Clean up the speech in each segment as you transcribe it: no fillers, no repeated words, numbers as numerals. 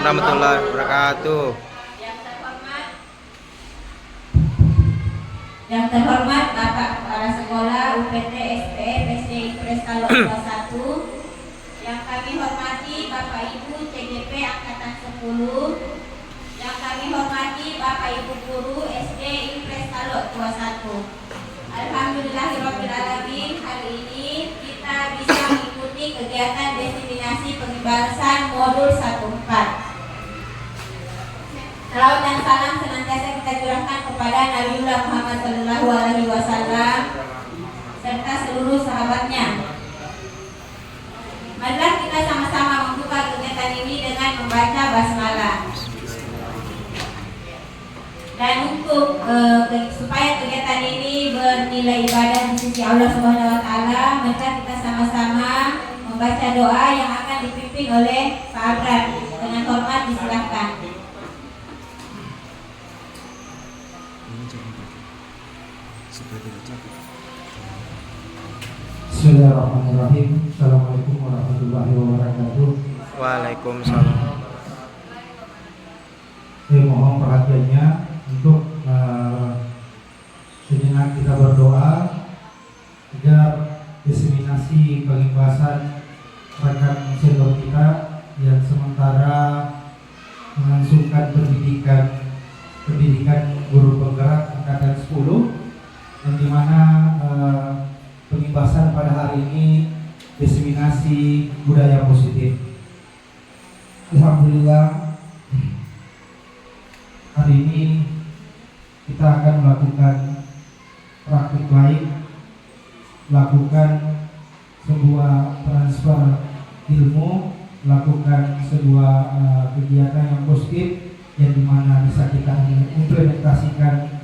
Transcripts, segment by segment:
warahmatullahi wabarakatuh. Yang terhormat Bapak Kepala Sekolah UPT SPF SD Impres Kalor 21. Yang kami hormati Bapak Ibu CGP Angkatan 10. Yang kami hormati Bapak Ibu Guru SD Impres Kalor 21. Alhamdulillahirrahmanirrahim, hari ini kita bisa mengikuti kegiatan diseminasi pengibasan modul 14. Salawat dan salam senantiasa kita curahkan kepada Nabiullah Muhammad SAW serta seluruh sahabatnya. Marilah kita sama-sama membuka kegiatan ini dengan membaca basmalah. Dan untuk supaya kegiatan ini bernilai ibadah di sisi Allah Subhanahu Wa Taala, maka kita sama-sama membaca doa yang akan dipimpin oleh Pak Abrar. Dengan hormat disilahkan. Bismillahirrahmanirrahim. Assalamualaikum warahmatullahi wabarakatuh. Waalaikumsalam. Saya mohon perhatiannya untuk sejenak kita berdoa agar diseminasi pengibasan rekan senior kita yang sementara melangsungkan pendidikan guru penggerak angkatan 10, yang dimana pengibasan pada hari ini diseminasi budaya positif. Alhamdulillah, hari ini kita akan melakukan praktik lain, melakukan sebuah transfer ilmu, melakukan sebuah kegiatan yang positif yang dimana bisa kita implementasikan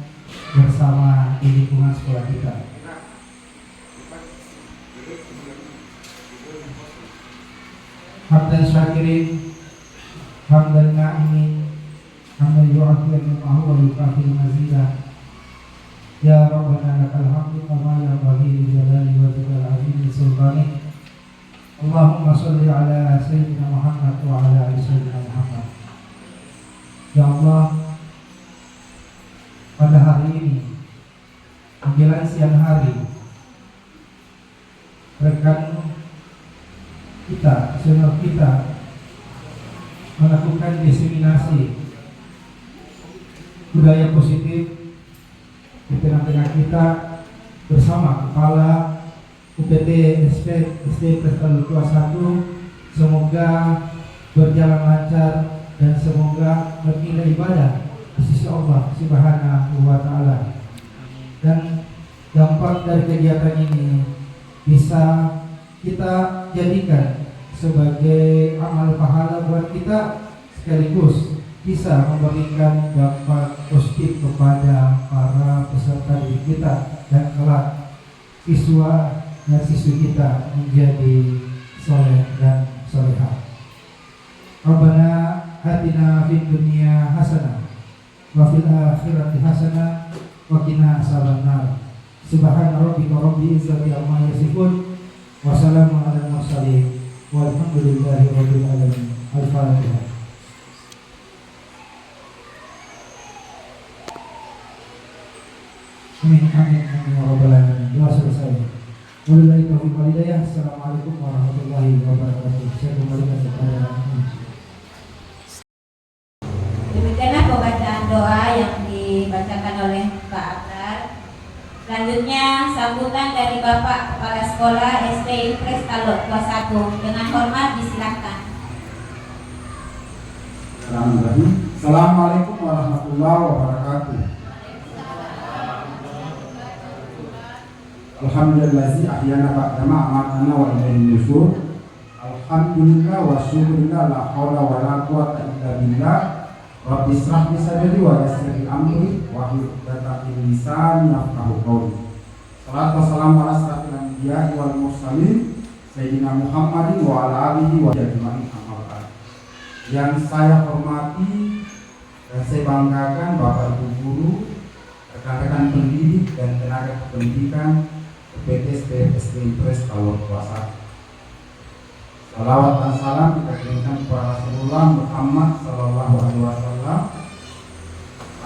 bersama di lingkungan sekolah kita. Hamdan syakirin, hamdan na'imin, hamdan yu'afi ni'mahu wa yukafi mazidah. Ya Rabbana lakal hamdu kama yanbaghi li jalali wajhikal azim sultanik. Allahumma sholli ala sayyidina Muhammad wa ala ali sayyidina Muhammad. Ya Allah, pada hari ini menjelang siang hari, rekan kita, senior kita melakukan diseminasi budaya positif di tengah-tengah kita bersama Kepala UPT SD Prestal 21. Semoga berjalan lancar dan semoga bernilai ibadah di sisi Allah Subhanahu wa Ta'ala. Dan dampak dari kegiatan ini bisa kita jadikan sebagai amal pahala buat kita, sekaligus bisa memberikan dampak positif kepada para peserta didik kita dan kelak siswa dan siswi kita menjadi soleh dan solehah. Rabbana atina fid dunya hasanah wa fil akhirati hasanah wa qina adzabannar. Subhana rabbika rabbil izzati amma yasifun wa salamun alal mursalin walhamdulillahi rabbil alamin. Al-Fatihah. Amin amin amin ya rabbal alamin. Doa selesai. Wabillahi taufiq wal hidayah. Assalamualaikum warahmatullahi wabarakatuh. Saya kembalikan kepada Demikianlah pembacaan doa yang dibacakan oleh Pak Abrar. Selanjutnya sambutan dari Bapak Kepala Sekolah SD Impres Kalor 21. Dengan hormat disilahkan. Assalamualaikum warahmatullahi wabarakatuh. Alhamdulillahi ahyana ba'dama amatana wa ilaihi nusyur. Alhamdulillah wa syukurillah la haula wa la quwwata illa billah. Rabbi israh li sadri wa yassir li amri wa hlul 'uqdatam min lisani yafqahu qawli. Shalatu wassalamu ala asyrafil anbiya'i wal mursalin sayyidina Muhammadin wa ala alihi wa ajma'in. Yang saya hormati dan saya banggakan Bapak Ibu guru, rekan-rekan pendidik dan tenaga pendidikan UPT SD Impres Kalor 21. Salawat dan salam kita kirimkan kepada Rasulullah Muhammad Sallallahu Alaihi Wasallam,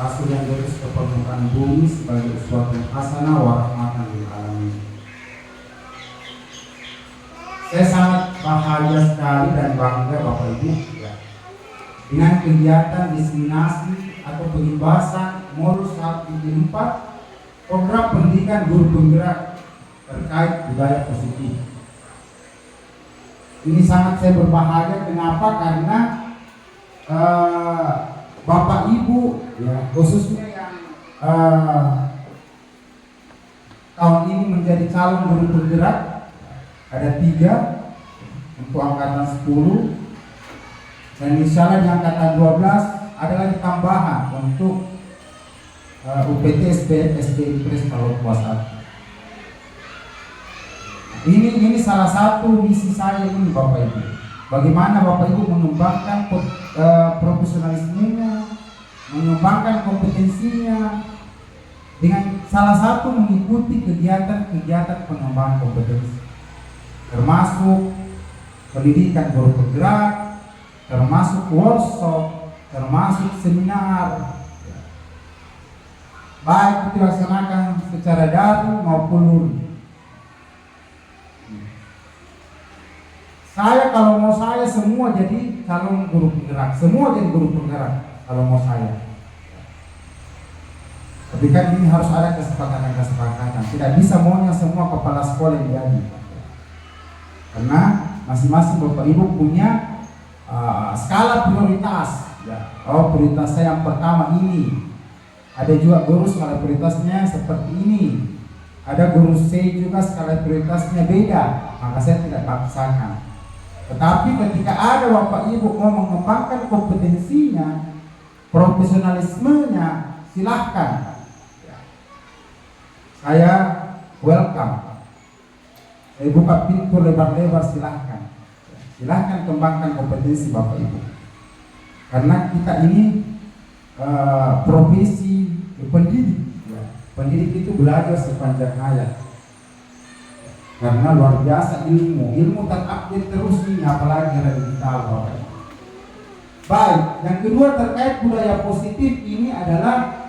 Rasul yang diutus ke permukaan bumi sebagai uswatun hasanah wa rahmatan lil alamin. Saya sangat bahagia sekali dan bangga Bapak Ibu ya, dengan kegiatan diseminasi atau pengibasan modul 174 program pendidikan guru penggerak terkait budaya positif. Ini sangat saya berbahagia. Kenapa? Karena Bapak Ibu ya, khususnya yang tahun ini menjadi calon guru penggerak ada 3 untuk angkatan 10, dan insya Allah di angkatan 12 ada lagi tambahan untuk UPT SPF SDI Pres kalau kuasa. Ini salah satu misi saya ini Bapak Ibu. Bagaimana Bapak Ibu mengembangkan profesionalismenya, mengembangkan kompetensinya dengan salah satu mengikuti kegiatan-kegiatan pengembangan kompetensi, termasuk pendidikan guru penggerak, termasuk workshop, termasuk seminar, baik itu dilaksanakan secara daring maupun luring. Saya kalau mau saya semua jadi calon guru penggerak, semua jadi guru penggerak kalau mau saya. Tapi kan ini harus ada kesepakatan. Tidak bisa maunya semua kepala sekolah yang jadi. Karena masing-masing Bapak Ibu punya skala prioritas. Ya. Oh, prioritas saya yang pertama ini. Ada juga guru skala prioritasnya seperti ini. Ada guru C juga skala prioritasnya beda. Maka saya tidak paksakan. Tetapi ketika ada Bapak Ibu mau mengembangkan kompetensinya, profesionalismenya, silahkan. Saya welcome. Saya buka pintu lebar-lebar, silahkan. Silahkan kembangkan kompetensi Bapak Ibu. Karena kita ini profesi pendidik. Pendidik itu belajar sepanjang hayat. Karena luar biasa ilmu terupdate terus ini, apalagi era digital Bapak. Baik, yang kedua terkait budaya positif ini adalah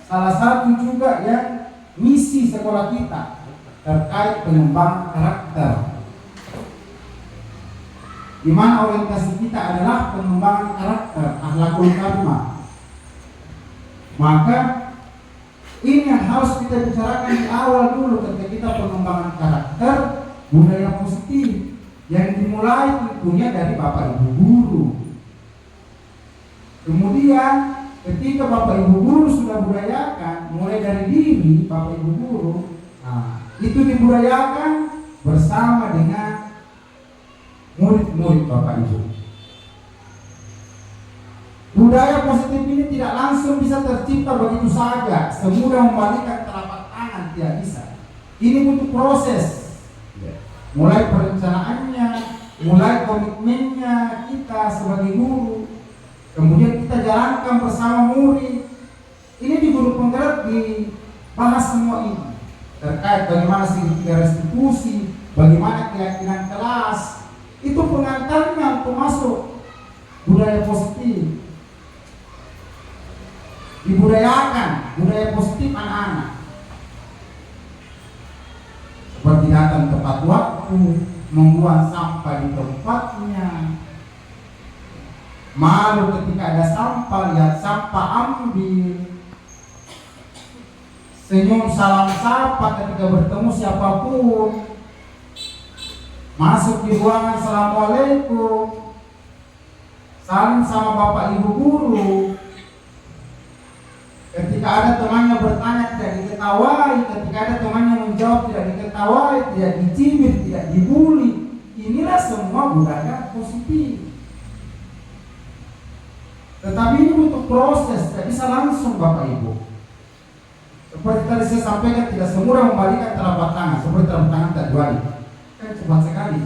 salah satu juga yang misi sekolah kita terkait pengembangan karakter. Di mana orientasi kita adalah pengembangan karakter, akhlakul karimah. Maka ini yang harus kita bicarakan di awal dulu ketika kita pengembangan karakter budaya positif yang dimulai tentunya dari Bapak Ibu guru. Kemudian ketika Bapak Ibu guru sudah budayakan mulai dari diri Bapak Ibu guru, itu dibudayakan bersama dengan murid-murid Bapak Ibu. Budaya positif ini tidak langsung bisa tercipta begitu saja, semudah membalikan telapak tangan, tidak bisa. Ini butuh proses, mulai perencanaannya, mulai komitmennya kita sebagai guru, kemudian kita jalankan bersama murid. Ini di guru penggerak dibahas semua ini terkait bagaimana segitiga restitusi, bagaimana keyakinan kelas, itu pengantarnya untuk masuk budaya positif. Dibudayakan budaya positif anak-anak, seperti datang tepat waktu, membuang sampah di tempatnya, malu ketika ada sampah, lihat sampah ambil, senyum salam sapa ketika bertemu siapapun, masuk di ruangan assalamualaikum, saling sama Bapak Ibu guru. Ketika ada temannya bertanya tidak diketawai, ketika ada temannya menjawab tidak diketawai, tidak dicibir, tidak dibully. Inilah semua budaya positif. Tetapi ini butuh proses, tidak bisa langsung Bapak Ibu. Seperti tadi saya sampaikan, tidak semudah membalikan telapak tangan, seperti telapak tangan tak dibalik. Kan cepat sekali.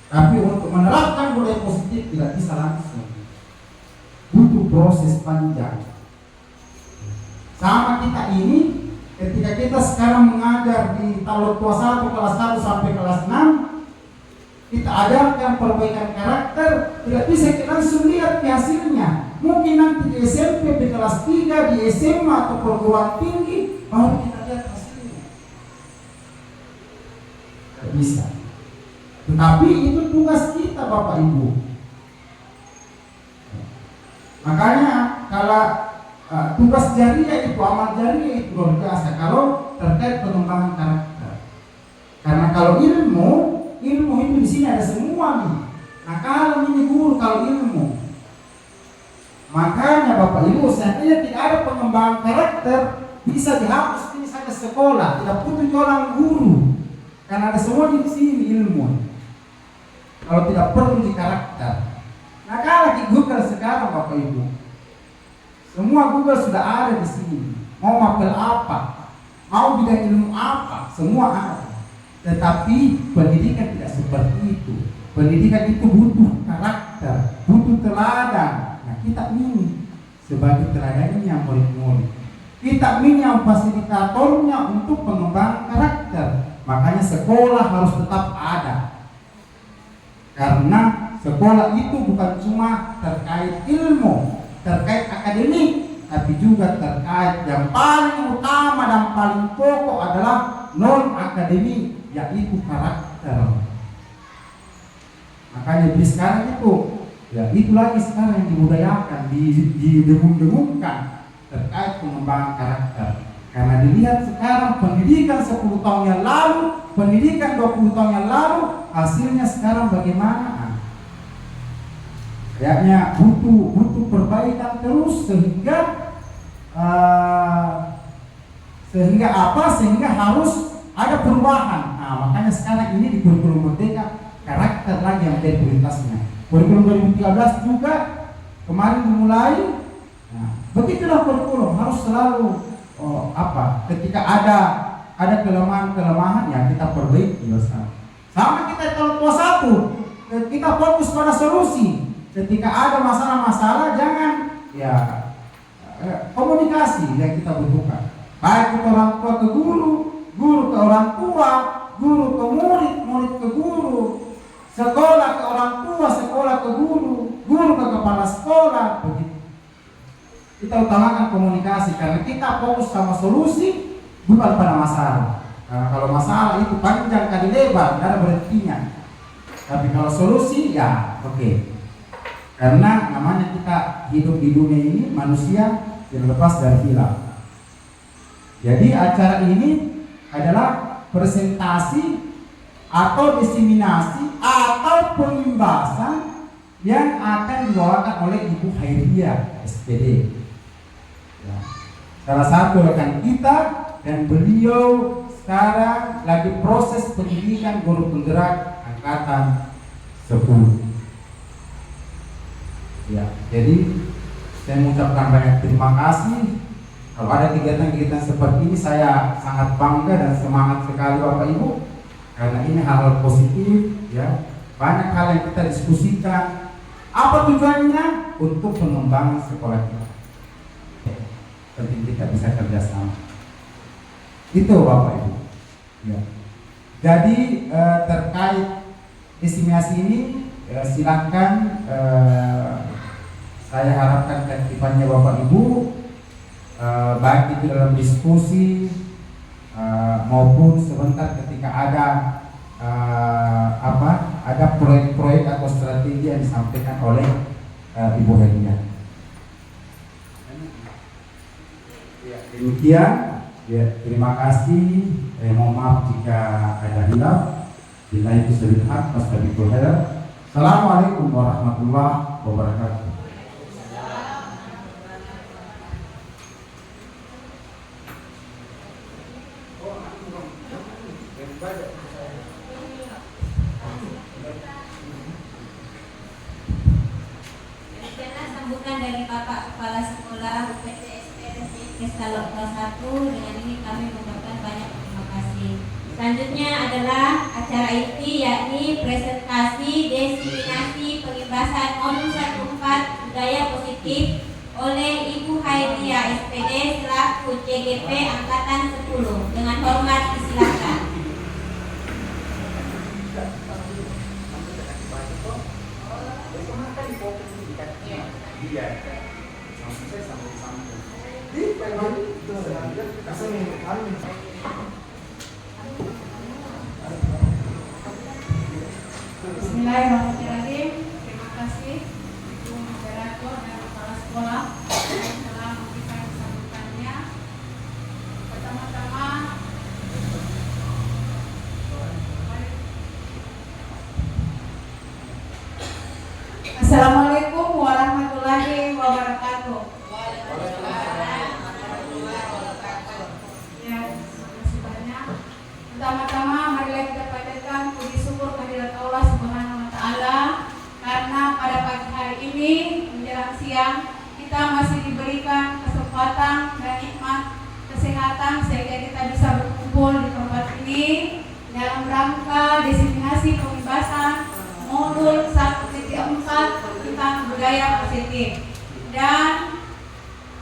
Tapi untuk menerapkan budaya positif tidak bisa langsung. Butuh proses panjang. Sama kita ini, ketika kita sekarang mengajar di Talot Tua 1 kelas 1 sampai kelas 6, kita ajarkan perbaikan karakter, tidak bisa kita langsung lihat hasilnya. Mungkin nanti di SMP, di kelas 3, di SMA atau perguruan tinggi baru kita lihat hasilnya. Tidak bisa. Tetapi itu tugas kita Bapak Ibu. Makanya kalau tugas jariah itu, amal jariah itu luar biasa kalau terkait pengembangan karakter. Karena kalau ilmu itu di sini ada semua nih. Nah kalau ini guru, kalau ilmu, makanya Bapak Ibu seandainya tidak ada pengembangan karakter bisa dihapus ini saja sekolah, tidak butuh orang guru, karena ada semua di sini ilmu. Kalau tidak perlu di karakter. Nah kalau di Google sekarang Bapak Ibu, semua Google sudah ada di sini. Mau mapel apa, mau bidang ilmu apa, semua ada. Tetapi pendidikan tidak seperti itu. Pendidikan itu butuh karakter, butuh teladan. Nah kita ini sebagai teladannya murid-murid. Kita ini yang fasilitatornya untuk pengembangan karakter. Makanya sekolah harus tetap ada. Karena sekolah itu bukan cuma terkait ilmu, terkait akademik, tapi juga terkait yang paling utama dan paling pokok adalah non akademik, yaitu karakter. Makanya di sekarang itu, ya itu lagi sekarang yang dibudayakan, didengung-dengungkan terkait pengembangan karakter. Karena dilihat sekarang pendidikan 10 tahun yang lalu, pendidikan 20 tahun yang lalu, hasilnya sekarang bagaimana? Kayaknya butuh perbaikan terus sehingga Sehingga harus ada perubahan. Nah, makanya sekarang ini di kurikulum Merdeka karakter lagi yang menjadi prioritasnya. Kurikulum 2013 juga kemarin dimulai. Nah, begitulah kurikulum harus selalu ketika ada kelemahan ya kita perbaiki bersama. Sama kita kalau tua satu, kita fokus pada solusi. Ketika ada masalah-masalah jangan komunikasi yang kita butuhkan. Baik itu orang tua ke guru, guru ke orang tua, guru ke murid, murid ke guru, sekolah ke orang tua, sekolah ke guru, guru ke kepala sekolah. Begitu. Kita utamakan komunikasi karena kita fokus sama solusi bukan pada masalah. Karena kalau masalah itu panjang kali lebar, tidak ada berhentinya. Tapi kalau solusi ya oke. Karena namanya kita hidup di dunia ini manusia yang lepas dari hilaf. Jadi acara ini adalah presentasi atau diseminasi atau pengimbasan yang akan dibawakan oleh Ibu Hairiah SPD. Ya. Salah satu rekan kita dan beliau sekarang lagi proses pendidikan guru penggerak angkatan 10. Ya, jadi saya mengucapkan banyak terima kasih. Kalau ada kegiatan-kegiatan seperti ini saya sangat bangga dan semangat sekali Bapak Ibu karena ini hal-hal positif ya. Banyak hal yang kita diskusikan. Apa tujuannya? Untuk pengembangan sekolah kita. Penting kita bisa kerjasama. Itu Bapak Ibu. Ya. Jadi terkait diseminasi ini silakan saya harapkan keaktifannya Bapak Ibu baik itu dalam diskusi maupun sebentar ketika ada proyek-proyek atau strategi yang disampaikan oleh Ibu Hairiah. Ya, demikian ya, terima kasih. Mohon maaf jika ada hilaf. Bila itu selihat pas tadi Assalamualaikum warahmatullahi wabarakatuh. Demikianlah sambutan dari Bapak Kepala Sekolah UPT SPSD Kelas 1. Dengan ini kami mengucapkan banyak terima kasih. Selanjutnya adalah acara inti yakni presentasi diseminasi pengimbasan modul 14 budaya positif oleh Ibu Hairiah SPD selaku CGP Angkatan 10. Dengan hormat disilakan. Bismillahirrahmanirrahim. Terima kasih Ibu Moderator dan kepala sekolah yang telah memberikan sambutannya. Pertama-tama, Assalamualaikum warahmatullahi wabarakatuh. Ya, terima kasih banyak. Pertama-tama, marilah kita panjatkan puji syukur kehadirat Allah Subhanahu wa Ta'ala, karena pada pagi hari ini menjelang siang kita masih diberikan kesempatan dan nikmat kesehatan sehingga kita bisa berkumpul di tempat ini dalam rangka diseminasi pembebasan modul 1.4 tentang budaya positif. Dan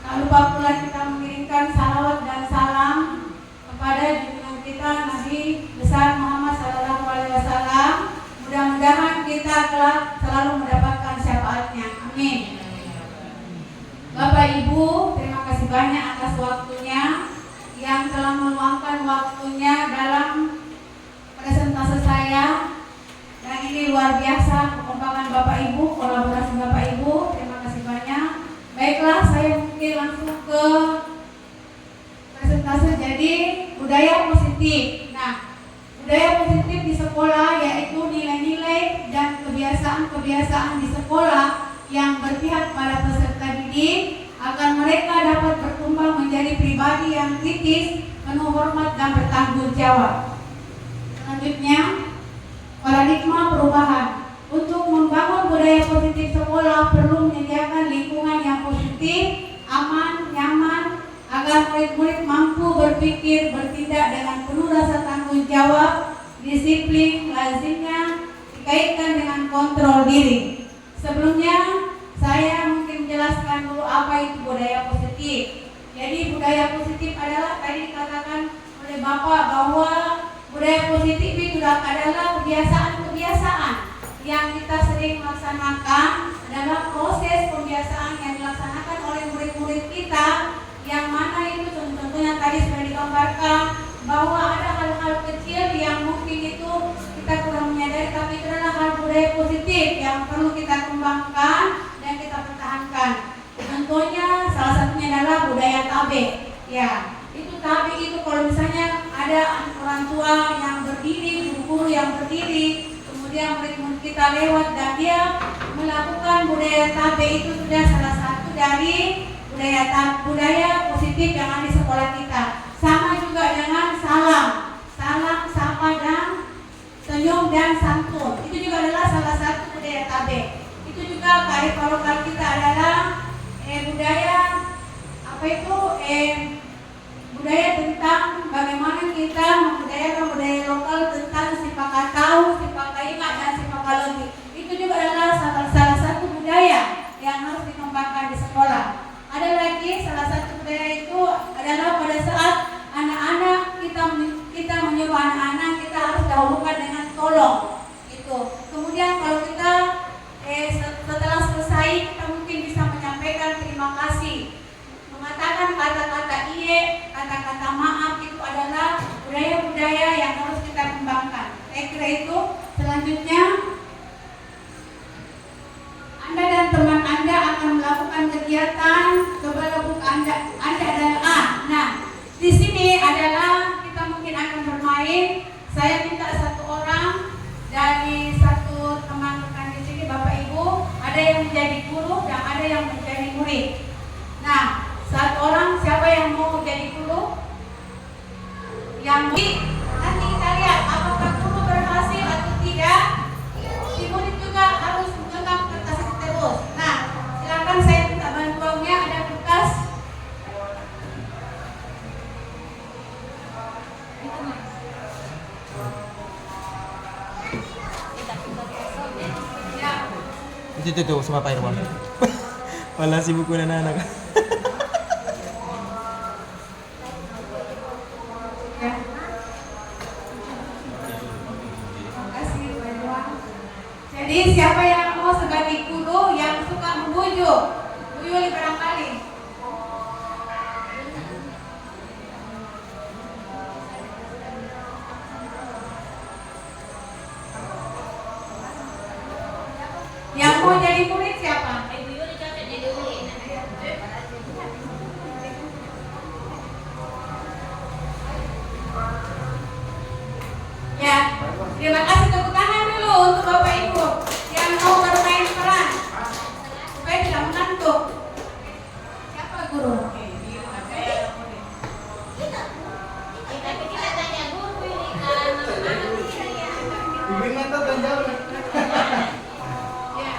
tak lupa pula kita mengirimkan salawat dan salam kepada junjungan kita Nabi besar Muhammad SAW. Mudah-mudahan kita kelak selalu mendapatkan syafaatnya. Amin. Bapak Ibu, terima kasih banyak atas waktunya yang telah meluangkan waktunya dalam presentase saya. Dan ini luar biasa kekompakan Bapak Ibu, kolaborasi Bapak Ibu. Terima kasih banyak. Baiklah, saya mungkin langsung ke presentase. Jadi budaya positif. Nah, budaya positif di sekolah yaitu nilai-nilai dan kebiasaan-kebiasaan di sekolah yang berpihak pada peserta didik agar mereka dapat berkembang menjadi pribadi yang kritis, penuh hormat dan bertanggung jawab. Selanjutnya, paradigma perubahan. Untuk membangun budaya positif sekolah perlu menyediakan lingkungan yang positif, aman, nyaman, agar murid-murid mampu berpikir, bertindak dengan penuh rasa tanggung jawab, disiplin, lazimnya dikaitkan dengan kontrol diri. Sebelumnya, saya mungkin menjelaskan dulu apa itu budaya positif. Jadi budaya positif adalah tadi dikatakan oleh Bapak bahwa budaya positif itu adalah kebiasaan-kebiasaan yang kita sering laksanakan adalah proses pembiasaan yang dilaksanakan oleh murid-murid kita, yang mana itu tentunya tadi sudah digambarkan bahwa ada hal-hal kecil yang mungkin itu kita kurang menyadari, tapi itu adalah hal budaya positif yang perlu kita kembangkan dan kita pertahankan. Tentunya salah satunya adalah budaya tabe. Ya, itu tabe itu kalau misalnya ada orang tua yang berdiri, guru yang berdiri, kemudian murid-murid kita lewat dan dia melakukan budaya tabe, itu sudah salah satu dari budaya positif yang ada di sekolah kita. Sama juga dengan salam, sapa dan senyum dan santun. Itu juga adalah salah satu budaya tabe. Itu juga kearifan lokal kita adalah budaya budaya tentang bagaimana kita membudayakan budaya lokal tentang sifat tahu, sifat ingat dan sifat lebih. Itu juga adalah salah satu budaya yang harus dikembangkan di sekolah. Ada lagi salah satu budaya itu adalah pada saat anak-anak kita menyuruh anak-anak, kita harus dahulukan dengan tolong. Itu. Kemudian kalau kita setelah selesai kita mungkin bisa menyampaikan terima kasih, mengatakan kata-kata iye, kata-kata maaf. Itu adalah budaya-budaya yang harus kita kembangkan. Saya kira itu. Selanjutnya, Anda dan teman Anda akan melakukan kegiatan kepada buku Anda adalah A. Nah, di sini adalah kita mungkin akan bermain. Saya minta satu orang dari satu teman rekan di sini, Bapak Ibu, ada yang menjadi guru dan ada yang menjadi murid. Nah, satu orang siapa yang mau jadi guru? Yang nanti kita lihat apakah guru berhasil atau tidak. Si murid juga harus mengenang kertas itu terus. Nah, silakan saya minta bantuannya, ada kertas. Itu sama Pak Irwan. Malah sibuk dengan anak. Terima kasih, Pak Irwan. Jadi siapa yang kamu sebagai guru yang suka membujuk? Bu Yuli barangkali. Yang mau jadi murid siapa? Ibu Yuli cocok jadi murid. Ya, terima kasih, tepuk tangan dulu untuk Bapak Ibu yang mau bermain peran supaya tidak mengantuk. Siapa guru? Tapi kita tanya guru ini kan anak-anak kita ya. Ya.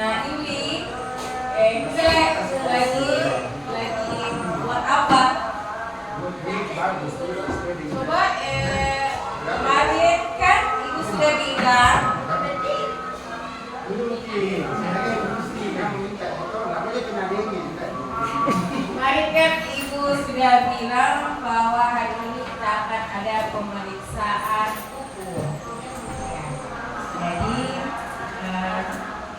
Nah ini, lagi buat apa? Coba kemarin kan Ibu sudah bilang kemarin kan Ibu sudah bilang bahwa hari ini kita akan ada pemeriksaan kuku. Ya. Jadi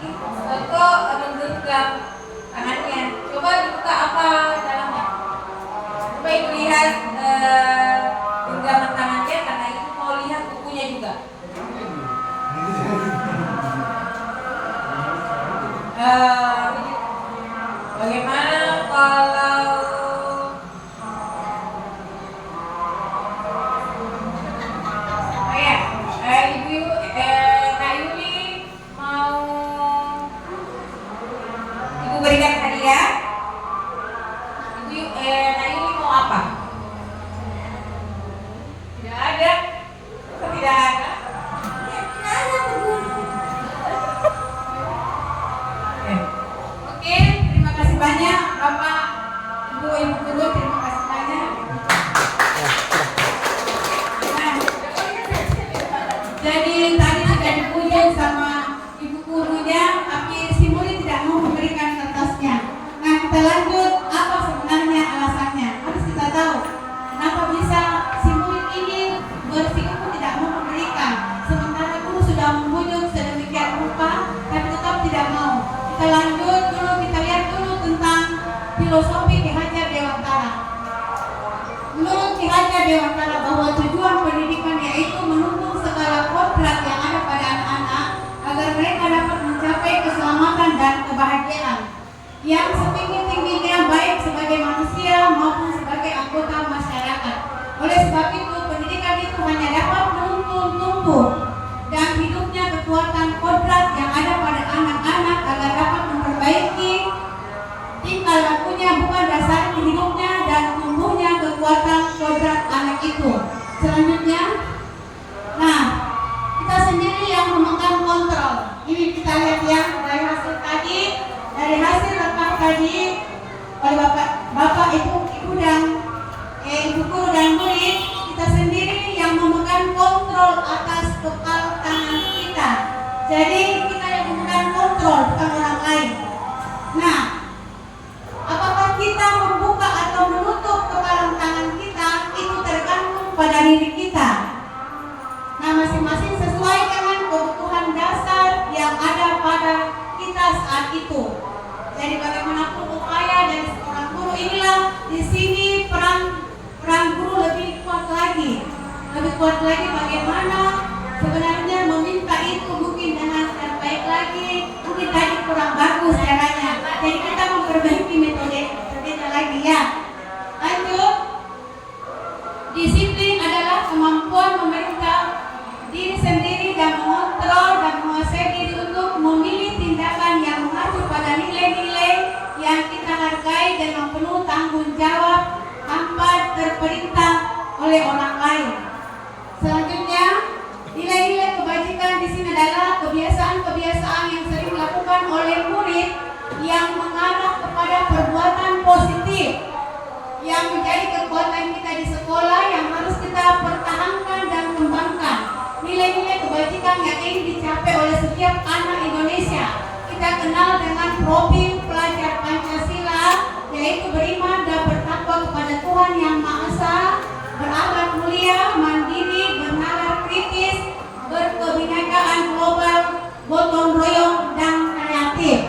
Ibu foto menggenggam tangannya. Coba dibuka apa dalamnya. Coba Ibu lihat genggaman tangannya karena Ibu mau lihat kukunya juga. Bagaimana kalau Ibu Kak Yuli mau Ibu berikan hadiah? Ibu Kak Yuli mau apa? Tidak ada. Kok tidak ada? Oke, terima kasih banyak Bapak, Ibu, Ibu guru, terima kasih banyak. Nah, jadi tadi sudah dipuji sama Ibu gurunya, tapi si murid tidak mau memberikan kertasnya. Nah, kita lanjut, apa sebenarnya alasannya? Harus kita tahu kenapa bisa si murid ini bersikukuh tidak mau memberikan, sementara guru sudah membujuk sedemikian rupa, tapi tetap tidak mau. Kita lanjut dulu, kita lihat dulu tentang filosofi Ki Hajar Dewantara. Menurut Ki Hajar Dewantara bahwa tujuan pendidikan yaitu menuntun segala kodrat yang ada pada anak-anak agar mereka dapat mencapai keselamatan dan kebahagiaan yang setinggi-tingginya baik sebagai manusia maupun sebagai anggota masyarakat. Oleh sebab itu pendidikan itu hanya dapat menuntun tumbuh dan hidupnya kekuatan kodrat yang ada pada anak-anak agar dapat memperbaiki tingkah lakunya, bukan dasar hidupnya dan tumbuhnya kekuatan kodrat anak itu. Selanjutnya, nah kita sendiri yang memegang kontrol. Ini kita lihat ya dari hasil tadi, dari hasil rekam tadi oleh bapak ibu dan ibu guru dan murid, kita sendiri yang memegang kontrol atas kepala tangan kita. Jadi kita yang memegang kontrol, bukan orang lain. Nah, apakah kita membuka atau menutup kepala tangan kita itu tergantung pada diri kita. Nah, masing-masing sesuai dengan kebutuhan dasar yang ada pada kita saat itu. Jadi bagaimanapun upaya dari seorang guru, inilah di sini peran guru lebih kuat lagi bagaimana sebenarnya meminta itu mungkin dengan terbaik lagi, mungkin tadi kurang bagus caranya. Jadi kita memperbaiki metodenya lagi ya. Lanjut, disiplin adalah kemampuan memerintah diri sendiri dan mengontrol dan menguasai diri untuk memilih tindakan yang mengacu pada nilai-nilai yang kita hargai dengan penuh tanggung jawab tanpa terperintah oleh orang lain. Selanjutnya, nilai-nilai kebajikan di sini adalah kebiasaan-kebiasaan yang sering dilakukan oleh murid yang mengarah kepada perbuatan positif yang menjadi kekuatan kita di sekolah yang harus kita pertahankan dan kembangkan. Nilai-nilai kebajikan yang ingin dicapai oleh setiap anak Indonesia. Kita kenal dengan profil pelajar Pancasila, yaitu beriman Tuhan Yang Maha Esa, berakhlak mulia, mandiri, bernalar kritis, berkebinekaan global, gotong royong, dan kreatif.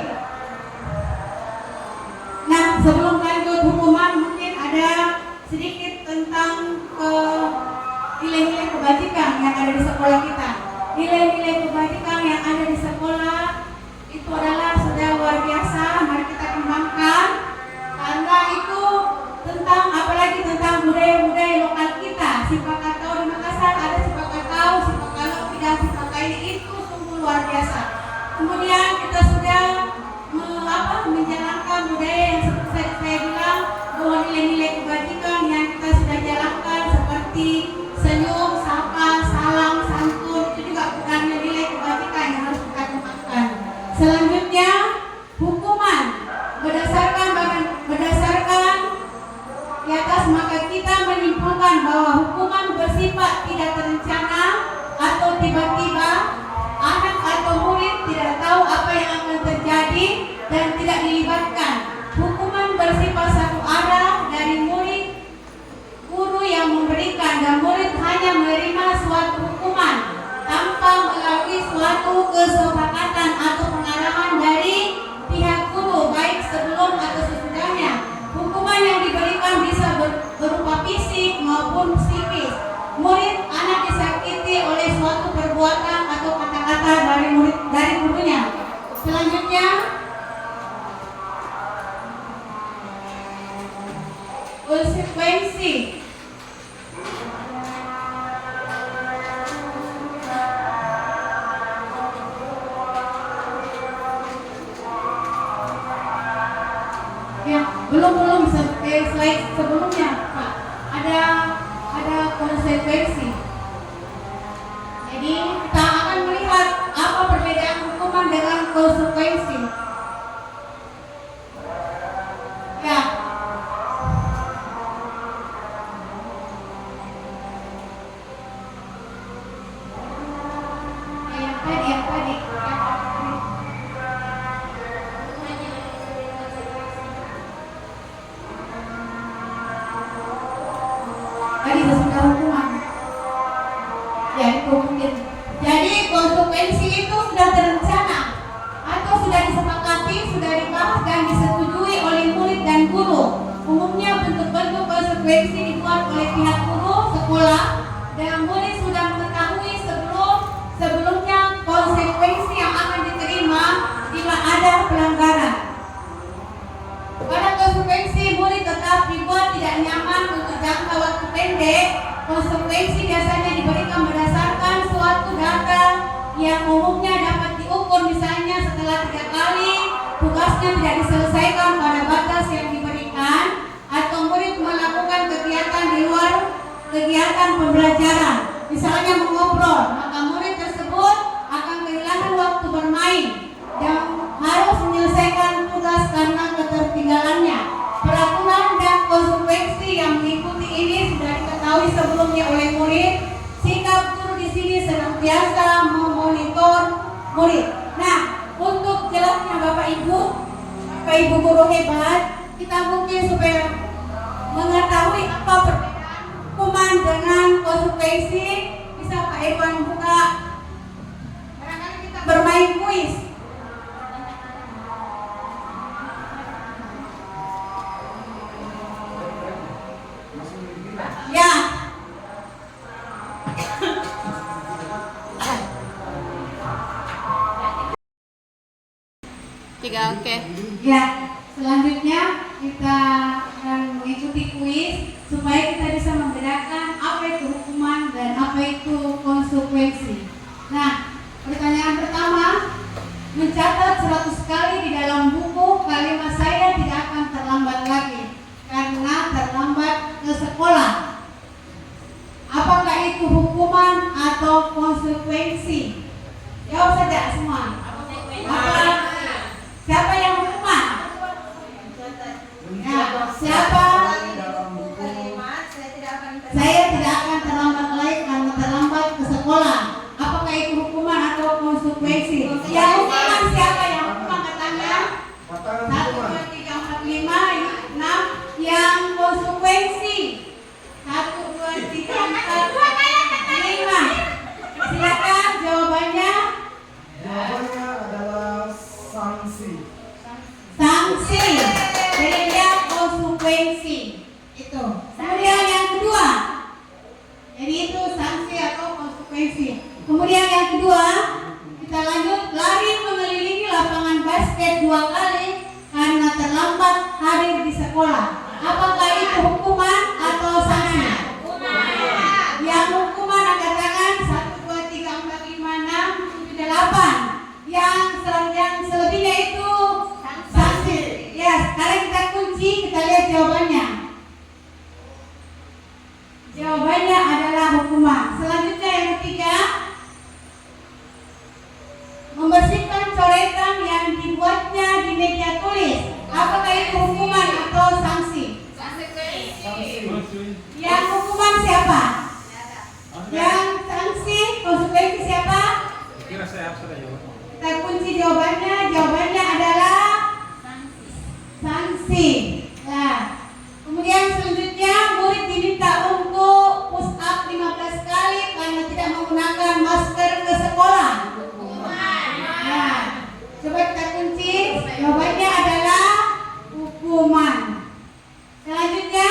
Nah, sebelum lanjut hukuman, mungkin ada sedikit tentang nilai-nilai kebajikan yang ada di sekolah kita. Nilai-nilai kebajikan yang ada di sekolah itu adalah sudah luar biasa. Mari kita kembangkan, karena itu tentang, apalagi tentang budaya-budaya lokal kita. Sipakatau di Makassar ada sipakatau, sipakalau tidak sipakaini, itu sungguh luar biasa. Kemudian kita sudah menjalankan budaya yang seperti saya bilang, bahwa nilai-nilai kebajikan yang kita sudah jalankan seperti senyum, sapa, salam, santun, itu juga bukan nilai kebajikan yang harus kita kembangkan. Selanjutnya, hukuman berdasarkan di atas, maka kita menyimpulkan bahwa hukuman bersifat tidak terencana atau tiba-tiba. Anak atau murid tidak tahu apa yang akan terjadi dan tidak dilibatkan. Hukuman bersifat satu arah dari murid, guru yang memberikan, dan murid hanya menerima suatu hukuman tanpa melalui suatu kesepakatan atau pengarahan dari pihak guru, baik sebelum atau sesudahnya. Hukuman yang diberikan bisa berupa fisik maupun psikis. Murid anak disakiti oleh suatu perbuatan atau kata-kata dari gurunya. Selanjutnya, konsekuensi. Ya, belum slide sebelumnya, Pak. Ada konsekuensi. Jadi kita akan melihat apa perbedaan hukuman dengan konsekuensi. Ya. Yang tadi. Tadi sesudah hukuman. Ya, itu mungkin. Jadi konsekuensi itu sudah terencana atau sudah disepakati, sudah dibahas dan disetujui oleh murid dan guru. Umumnya bentuk-bentuk konsekuensi dibuat oleh pihak guru sekolah, dan murid sudah mengetahui sebelumnya konsekuensi yang akan diterima bila ada pelanggaran. Pada konsekuensi, murid tetap dibuat tidak nyaman untuk jangka waktu pendek. Konsekuensi biasanya diberikan berdasarkan suatu data yang umumnya dapat diukur, misalnya setelah 3 kali tugasnya tidak diselesaikan pada batas yang diberikan, atau murid melakukan kegiatan di luar kegiatan pembelajaran, misalnya mengobrol, maka murid tersebut akan kehilangan waktu bermain dan harus menyelesaikan tugas karena ketertinggalannya. Peraturan dan konsekuensi yang mengikuti ini sudah diketahui sebelumnya oleh murid. Sikap guru di sini senantiasa memonitor murid. Nah, untuk jelasnya Bapak Ibu guru hebat, kita mungkin supaya mengetahui apa perbedaan hukuman dengan konsekuensi, bisa Pak Irwan buka. Barangkali kita bermain kuis. Ya. Tiga, oke. Ya, selanjutnya kita akan mengikuti kuis supaya kita bisa membedakan apa itu hukuman dan apa itu konsekuensi. Nah, pertanyaan pertama, mencatat 100 kali di dalam buku kalimat saya tidak akan terlambat lagi karena terlambat ke sekolah. Apakah itu hukuman atau konsekuensi? Jawab saja semua. Siapa yang hukuman? Ya, siapa? Saya tidak akan terlambat lagi karena terlambat ke sekolah. Apakah itu hukuman atau konsekuensi? Yang hukuman siapa yang hukuman katanya? 1, 2, 3, 4, 5, 6. Yang konsekuensi terlambat hadir di sekolah. Apakah itu hukuman atau sanksi? Yang hukuman angkat tangan 1, 2, 3, 4, 5, 6, 7, 8. Yang selebihnya itu sanksi. Ya, sekarang kita kunci, kita lihat jawabannya. Jawabannya adalah hukuman. Selanjutnya yang ketiga, membersihkan coretan yang dibuatnya di meja tulis. Apakah itu hukuman atau sanksi? Yang hukuman siapa? Yang sanksi konsekuensi siapa? Kira saya sudah jawab. Kita kunci jawabannya. Jawabannya adalah sanksi. Nah, kemudian selanjutnya murid diminta untuk push up 15 kali karena tidak menggunakan masker ke sekolah. Nah, coba kita kunci. Jawabannya adalah hukuman. Selanjutnya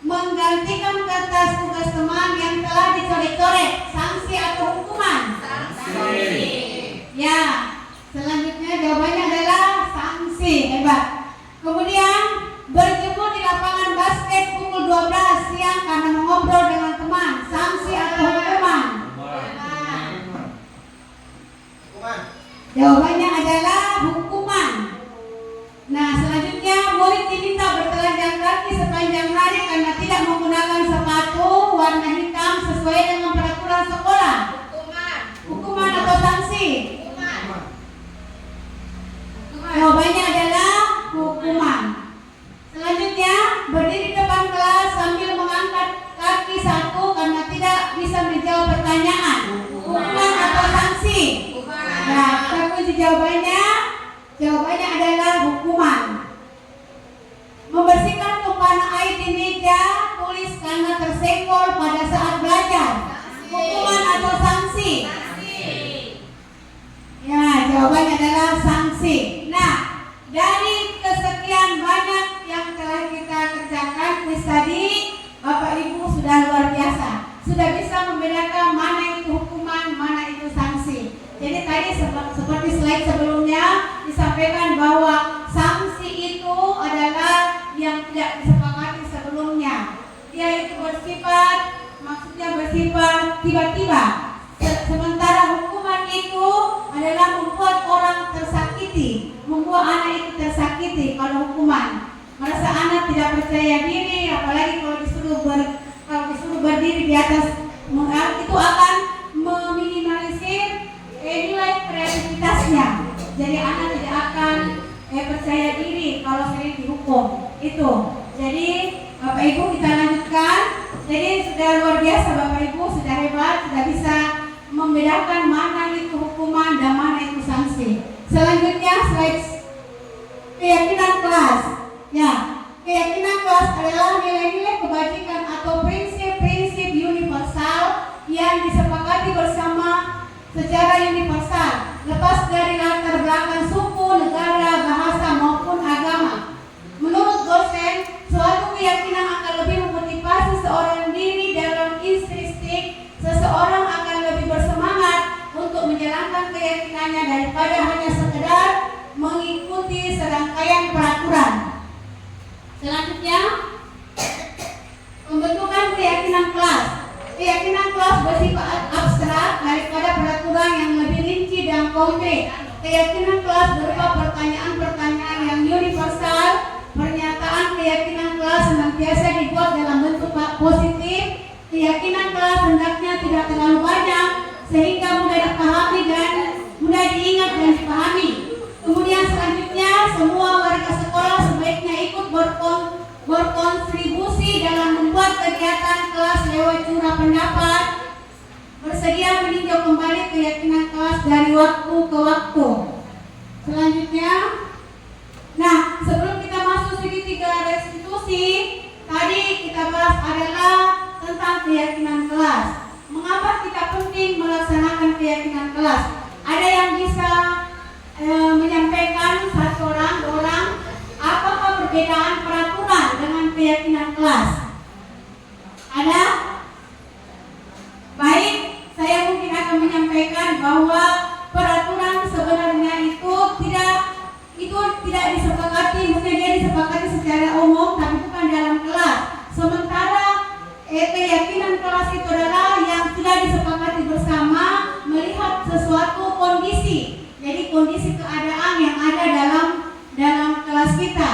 menggantikan kertas tugas teman yang telah dicoret-coret. Sanksi atau hukuman? Sanksi. Ya, selanjutnya jawabannya adalah sanksi. Hebat. Kemudian berjemur di lapangan basket pukul 12 siang karena mengobrol dengan teman. Sanksi atau hukuman? Jawabannya adalah hukuman. Nah, selanjutnya murid diminta bertelanjang kaki sepanjang hari karena tidak menggunakan sepatu warna hitam sesuai dengan peraturan sekolah. Hukuman atau sanksi? Jawabannya adalah hukuman. Selanjutnya, berdiri di depan kelas sambil mengangkat kaki satu karena tidak bisa menjawab pertanyaan. Hukuman atau sanksi? Nah, kita kunci jawabannya. Jawabannya adalah hukuman. Membersihkan tumpahan air di meja tulis karena tersenggol pada saat belajar. Hukuman atau sanksi? Ya, jawabannya adalah sanksi. Nah, dari kesekian banyak yang telah kita kerjakan kuis tadi, Bapak Ibu sudah luar biasa. Sudah bisa membedakan mana itu hukuman, mana itu sanksi. Jadi tadi seperti slide sebelumnya disampaikan bahwa sanksi itu adalah yang tidak disepakati sebelumnya. Dia itu maksudnya bersifat tiba-tiba. Sementara hukuman itu adalah membuat orang tersakiti, membuat anak itu tersakiti. Kalau hukuman, merasa anak tidak percaya diri, apalagi kalau disuruh berdiri di atas, itu akan meminimalisir nilai kreativitasnya. Jadi anak tidak akan percaya diri kalau sering dihukum. Itu. Jadi Bapak Ibu kita lanjutkan. Jadi sudah luar biasa Bapak Ibu, sudah hebat, sudah bisa membedakan mana itu hukuman dan mana itu sanksi. Selanjutnya slide keyakinan kelas. Ya, keyakinan kelas adalah nilai-nilai kebajikan atau prinsip-prinsip universal yang disepakati bersama secara universal, lepas dari latar belakang suku, negara, bahasa maupun agama. Menurut dosen, suatu keyakinan akan lebih memotivasi seorang diri dalam intrinsik. Seseorang akan lebih bersemangat untuk menjalankan keyakinannya daripada hanya sekedar mengikuti serangkaian peraturan. Selanjutnya, pembentukan keyakinan kelas. Keyakinan kelas bersifat abstrak daripada peraturan yang lebih rinci dan konkret. Keyakinan kelas berupa pertanyaan-pertanyaan yang universal. Pernyataan keyakinan kelas senantiasa dibuat dalam bentuk positif. Keyakinan kelas hendaknya tidak terlalu banyak sehingga mudah dipahami dan mudah diingat dan dipahami. Kemudian selanjutnya, semua warga sekolah sebaiknya ikut berkontribusi dalam membuat kegiatan kelas lewat curah pendapat, bersedia meninjau kembali keyakinan kelas dari waktu ke waktu. Selanjutnya, nah sebelum kita masuk segitiga restitusi, tadi kita bahas adalah tentang keyakinan kelas. Mengapa kita penting melaksanakan keyakinan kelas? Ada yang bisa menyampaikan satu orang, dua orang, apakah perbedaan peraturan dengan keyakinan kelas? Ada? Baik, saya mungkin akan menyampaikan bahwa peraturan sebenarnya itu tidak disepakati, maksudnya dia kelas itu adalah yang sudah disepakati bersama melihat sesuatu kondisi. Jadi kondisi keadaan yang ada dalam kelas kita.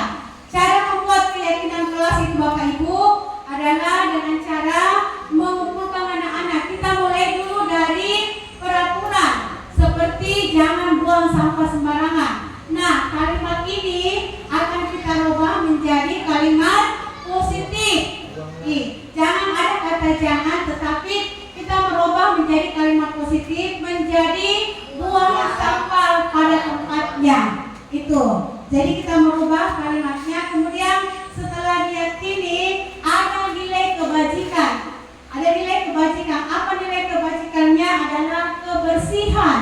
Cara membuat keyakinan kelas itu Bapak Ibu adalah dengan cara mengumpulkan anak-anak. Kita mulai dulu dari peraturan seperti jangan buang sampah sembarangan. Nah, kalimat ini akan kita rubah menjadi kalimat positif. Jangan ada kata jangan, tetapi kita merubah menjadi kalimat positif, menjadi buang sampah pada tempatnya. Itu. Jadi kita merubah kalimatnya. Kemudian setelah diyakini ada nilai kebajikan. Ada nilai kebajikan. Apa nilai kebajikannya? Adalah kebersihan.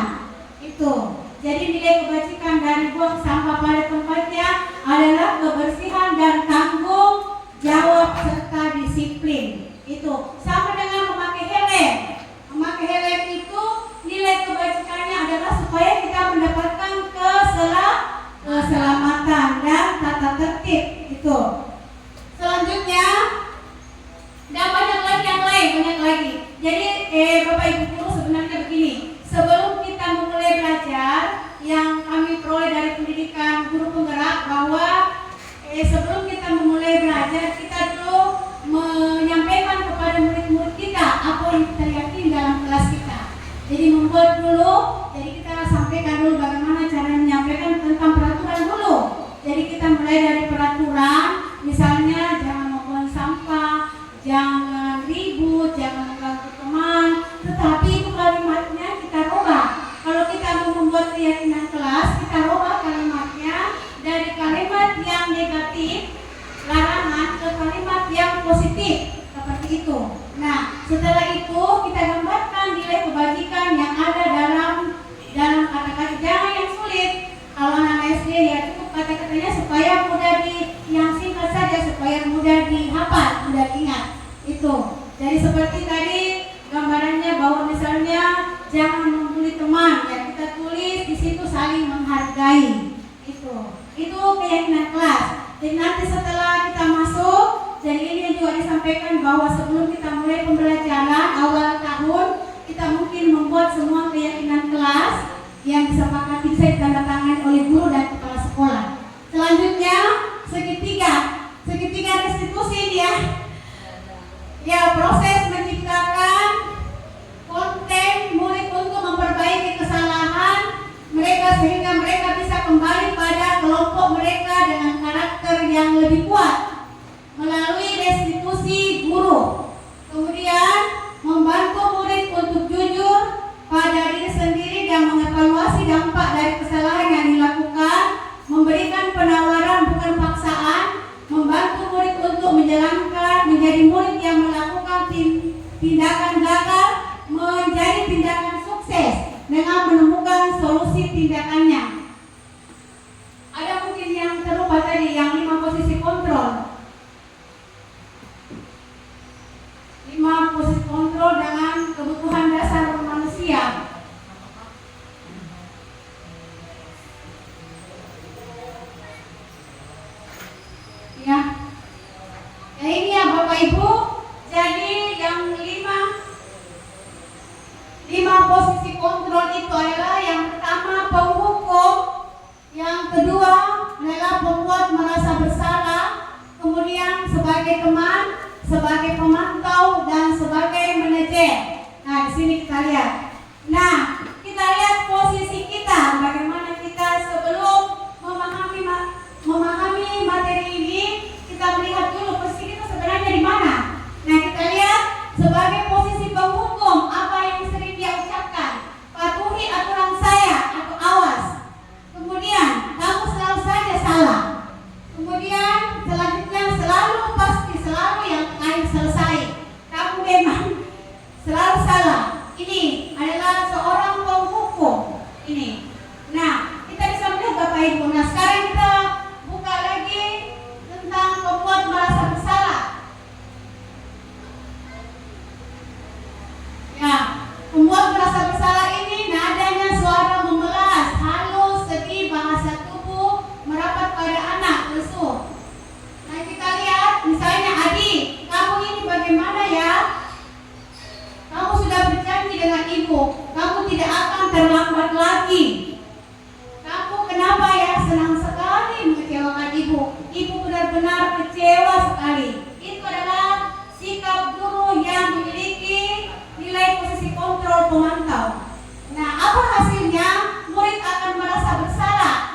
Itu. Jadi nilai kebajikan dari buang sampah pada tempatnya adalah kebersihan dan tanggung jawab serta disiplin. Itu sama dengan memakai helm. Memakai helm itu nilai kebajikannya adalah supaya kita mendapatkan keselamatan dan tata tertib. Itu. Selanjutnya dan banyak lagi yang lain, banyak lagi. Jadi Bapak Ibu guru sebenarnya begini. Sebelum kita memulai belajar yang kami peroleh dari pendidikan guru penggerak bahwa sebelum kita memulai belajar kita dulu menyampaikan kepada murid-murid kita apa yang kita yakini dalam kelas kita. Jadi membuat dulu, jadi kita sampaikan dulu bagaimana cara menyampaikan tentang peraturan dulu. Jadi kita mulai dari peraturan, misalnya jangan membuang sampah, jangan ribut, jangan mengganggu teman. Tetapi itu kalimatnya kita rubah. Kalau kita mau membuat keyakinan kelas, kita rubah kalimatnya dari kalimat yang negatif, larangan, ke kalimat yang positif, seperti itu. Nah, setelah itu kita gambarkan nilai kebajikan yang ada dalam kata-kata. Jangan yang sulit. Kalau anak SD ya cukup kata-katanya supaya mudah yang singkat saja supaya mudah dihafal, mudah diingat. Itu. Jadi seperti tadi gambarannya bahwa misalnya jangan membuli teman, ya kita tulis di situ saling menghargai. Itu keyakinan kelas. Jadi nanti setelah kita masuk, jadi ini juga disampaikan bahwa sebelum kita mulai pembelajaran awal tahun, kita mungkin membuat semua keyakinan kelas yang disepakati bisa ditandatangani oleh guru dan kepala sekolah. Selanjutnya segitiga restitusi dia. Ya, proses menciptakan konten murid untuk memperbaiki kesalahan mereka sehingga mereka bisa kembali pada kelompok mereka dengan karakter yang lebih kuat melalui restitusi guru. Kemudian membantu murid untuk jujur pada diri sendiri dan mengevaluasi dampak dari kesalahan yang dilakukan, memberikan penawaran bukan paksaan, membantu murid untuk menjadi murid yang melakukan tindakan gagal menjadi tindakan sukses dengan menemukan solusi tindakannya. Ada mungkin yang terlupa tadi, yang 5 posisi kontrol. 5 posisi kontrol dengan kebutuhan dasar manusia. Ya. Ya ini ya Bapak Ibu. Jadi yang 5 posisi kontrol itu adalah yang pertama penghukum, yang kedua adalah pembuat merasa bersalah, kemudian sebagai teman, sebagai pemantau dan sebagai manajer. Nah, di sini kita lihat. Nah, kita lihat posisi kita, bagaimana kita sebelum memahami materi ini, kita melihat dulu posisi kita sebenarnya di mana. Nah, kita lihat sebagai posisi penghukum, apa yang sering dia ucapkan, patuhi aturan saya atau awas. Kemudian kamu selalu saja salah. Kemudian selanjutnya selalu yang terakhir selesai. Kamu memang selalu salah. Ini adalah seorang penghukum. Ini. Nah, kita bisa melihat Bapak Ibu. Nah, sekarang kita buka lagi tentang pembuat merasa bersalah. Ya, pembuat merasa bersalah ini nadanya suara memelas, halus, sedih, bahasa tubuh merapat pada anak, lesu. Nah, kita lihat misalnya Adi, kamu ini benar-benar kecewa sekali. Itu adalah sikap guru yang memiliki nilai posisi kontrol pemantau. Nah, apa hasilnya? Murid akan merasa bersalah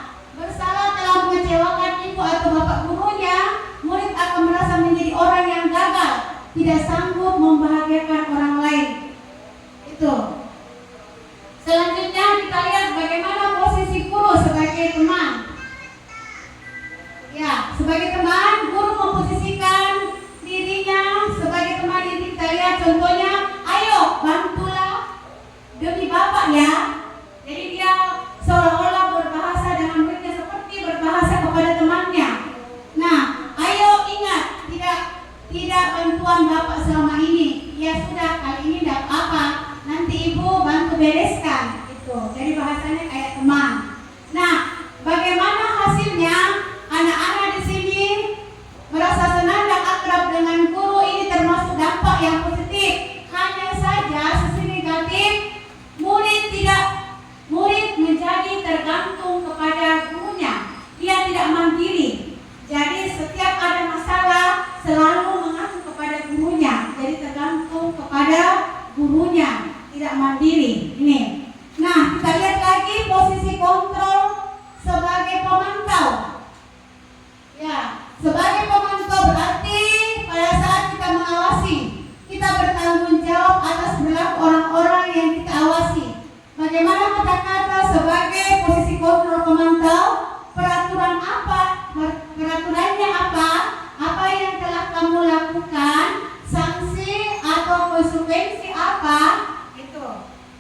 telah mengecewakan ibu atau bapak gurunya. Murid akan merasa menjadi orang yang gagal, tidak sanggup membahagiakan orang lain. Itu. Selanjutnya kita lihat bagaimana posisi guru sebagai teman. Ya, sebagai teman, guru memposisikan dirinya sebagai teman. Ini kita lihat contohnya, ayo bantulah demi bapak ya. Jadi dia seolah-olah berbahasa dengan muridnya seperti berbahasa kepada temannya. Nah, ayo ingat, tidak bantuan bapak selama ini. Ya sudah, kali ini tidak apa, nanti ibu bantu bereskan. Itu. Jadi bahasanya kayak teman. Nah, bagaimana hasilnya? Anak-anak di sini merasa senang dan akrab dengan guru. Ini termasuk dampak yang positif. Hanya saja sisi negatif, murid menjadi tergantung kepada gurunya. Dia tidak mandiri. Jadi setiap ada masalah selalu mengacu kepada gurunya. Jadi tergantung kepada gurunya, tidak mandiri. Ini. Nah, kita lihat lagi posisi kontrol sebagai pemantau. Ya, sebagai pemantau berarti pada saat kita mengawasi, kita bertanggung jawab atas perilaku orang-orang yang kita awasi. Bagaimana kata-kata sebagai posisi kontrol pemantau? Peraturannya apa yang telah kamu lakukan, sanksi atau konsekuensi apa, itu.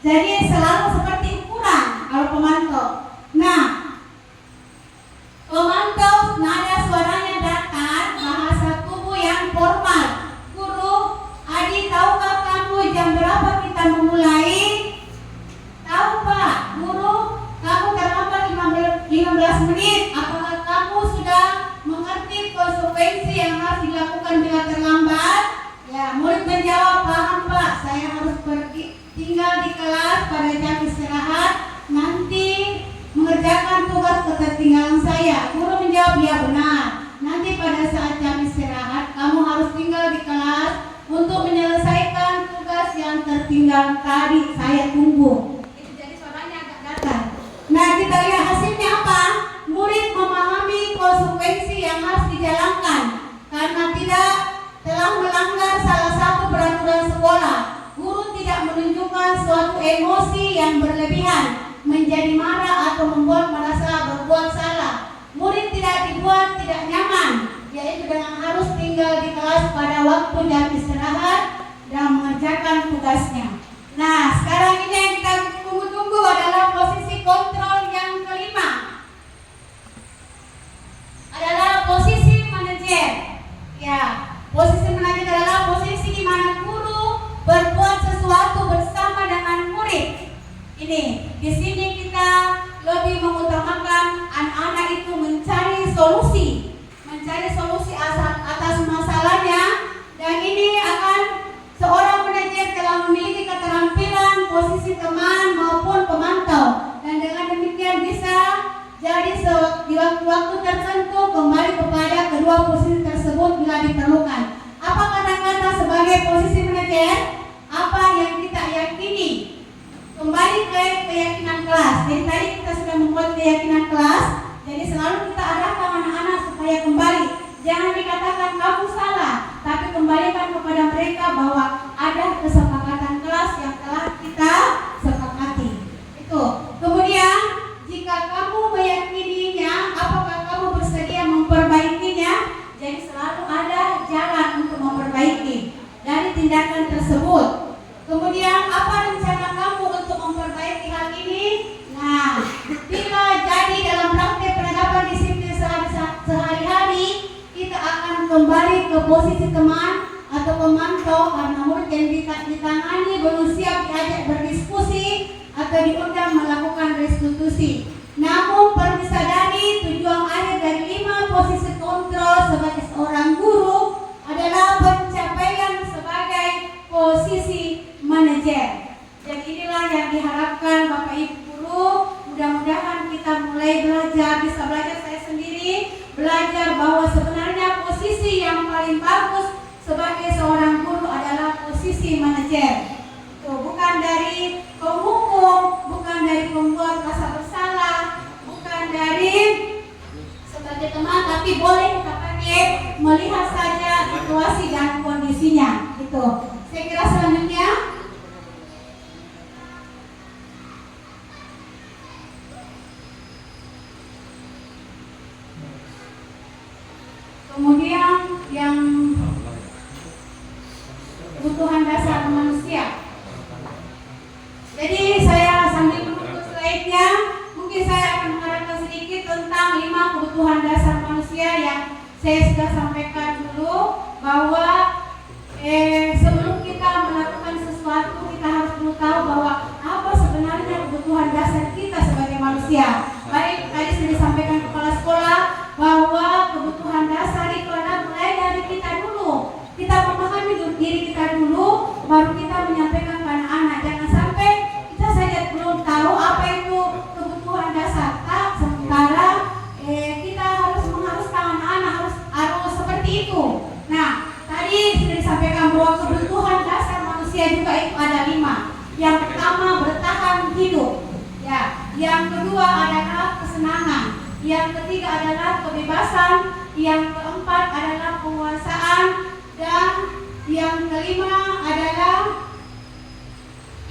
Jadi selalu seperti ukuran kalau pemantau. Nah, pemantau nada suaranya datar, bahasa tubuh yang formal. Guru, Adi, tahukah kamu jam berapa kita memulai? Tahu Pak, guru, kamu terlambat 15 menit. Apakah kamu sudah mengerti konsekuensi yang harus dilakukan bila terlambat? Ya, murid menjawab, paham Pak, saya harus pergi tinggal di kelas pada jam istirahat, nanti mengerjakan tugas ketertinggalan saya. Guru menjawab, ya benar, nanti pada saat jam istirahat kamu harus tinggal di kelas untuk menyelesaikan tugas yang tertinggal tadi. Saya tunggu. Itu jadi suaranya agak datar. Nah, kita lihat hasilnya apa? Murid memahami konsekuensi yang harus dijalankan karena tidak telah melanggar salah satu peraturan sekolah. Guru tidak menunjukkan suatu emosi yang berlebihan, menjadi marah atau membuat merasa berbuat salah. Murid tidak dibuat tidak nyaman, yaitu dengan harus tinggal di kelas pada waktu jam istirahat dan mengerjakan tugasnya. Nah, sekarang ini yang kita tunggu-tunggu adalah posisi kontrol yang kelima. Adalah posisi manajer. Ya, posisi manajer adalah posisi di mana guru berbuat sesuatu bersama dengan murid. Ini, di sini kita lebih mengutamakan anak-anak itu mencari solusi atas masalahnya, dan ini akan seorang manajer telah memiliki keterampilan posisi teman maupun pemantau, dan dengan demikian bisa jadi di waktu-waktu tertentu kembali kepada kedua posisi tersebut bila diperlukan. Apa kata-kata sebagai posisi manajer? Apa yang kita yakini? Kembali ke keyakinan kelas. Jadi tadi kita sudah membuat keyakinan kelas. Jadi selalu kita arahkan anak-anak supaya kembali. Jangan dikatakan kamu salah, tapi kembalikan kepada mereka bahwa ada kesepakatan kelas yang telah kita sepakati. Itu. Kemudian jika kamu meyakininya, apakah kamu bersedia memperbaikinya? Jadi selalu ada jalan untuk memperbaiki dari tindakan tersebut. Kemudian apa rencana kamu untuk memperbaiki hal ini? Nah, bila jadi dalam praktek penerapan disiplin sehari-hari, kita akan kembali ke posisi teman atau pemantau karena murid yang ditangani belum siap diajak berdiskusi atau diundang melakukan restitusi. Namun perlu disadari tujuan akhir dari 5 posisi kontrol sebagai seorang guru adalah pencapaian sebagai posisi manajer. Jadi inilah yang diharapkan Bapak Ibu guru. Mudah-mudahan kita mulai belajar, bisa belajar saya sendiri, belajar bahwa sebenarnya paling bagus sebagai seorang guru adalah posisi manajer. Tuh, bukan dari penghukum, bukan dari pembuat rasa bersalah, bukan dari sebagai teman, tapi boleh kita pakai melihat saja situasi dan kondisinya. Gitu. Saya kira selanjutnya. Kemudian yang kebutuhan dasar manusia. Jadi saya sambil menunggu slide-nya, mungkin saya akan mengarahkan sedikit tentang 5 kebutuhan dasar manusia yang saya sudah sampaikan dulu, bahwa sebelum kita melakukan sesuatu kita harus dulu tahu bahwa apa sebenarnya kebutuhan dasar kita sebagai manusia. Baik, tadi sudah disampaikan kepala sekolah bahwa kebutuhan dasar itu adalah mulai dari kita dulu. Kita memahami diri kita dulu, baru kita menyampaikan ke anak-anak. Jangan sampai kita saja belum tahu apa itu kebutuhan dasar. Tak, sementara kita mengharuskan anak-anak harus seperti itu. Nah, tadi sudah disampaikan bahwa kebutuhan dasar manusia juga itu ada 5. Yang pertama, bertahan hidup. Ya, yang kedua adalah kesenangan. Yang ketiga adalah kebebasan. Yang keempat adalah penguasaan. Dan yang kelima adalah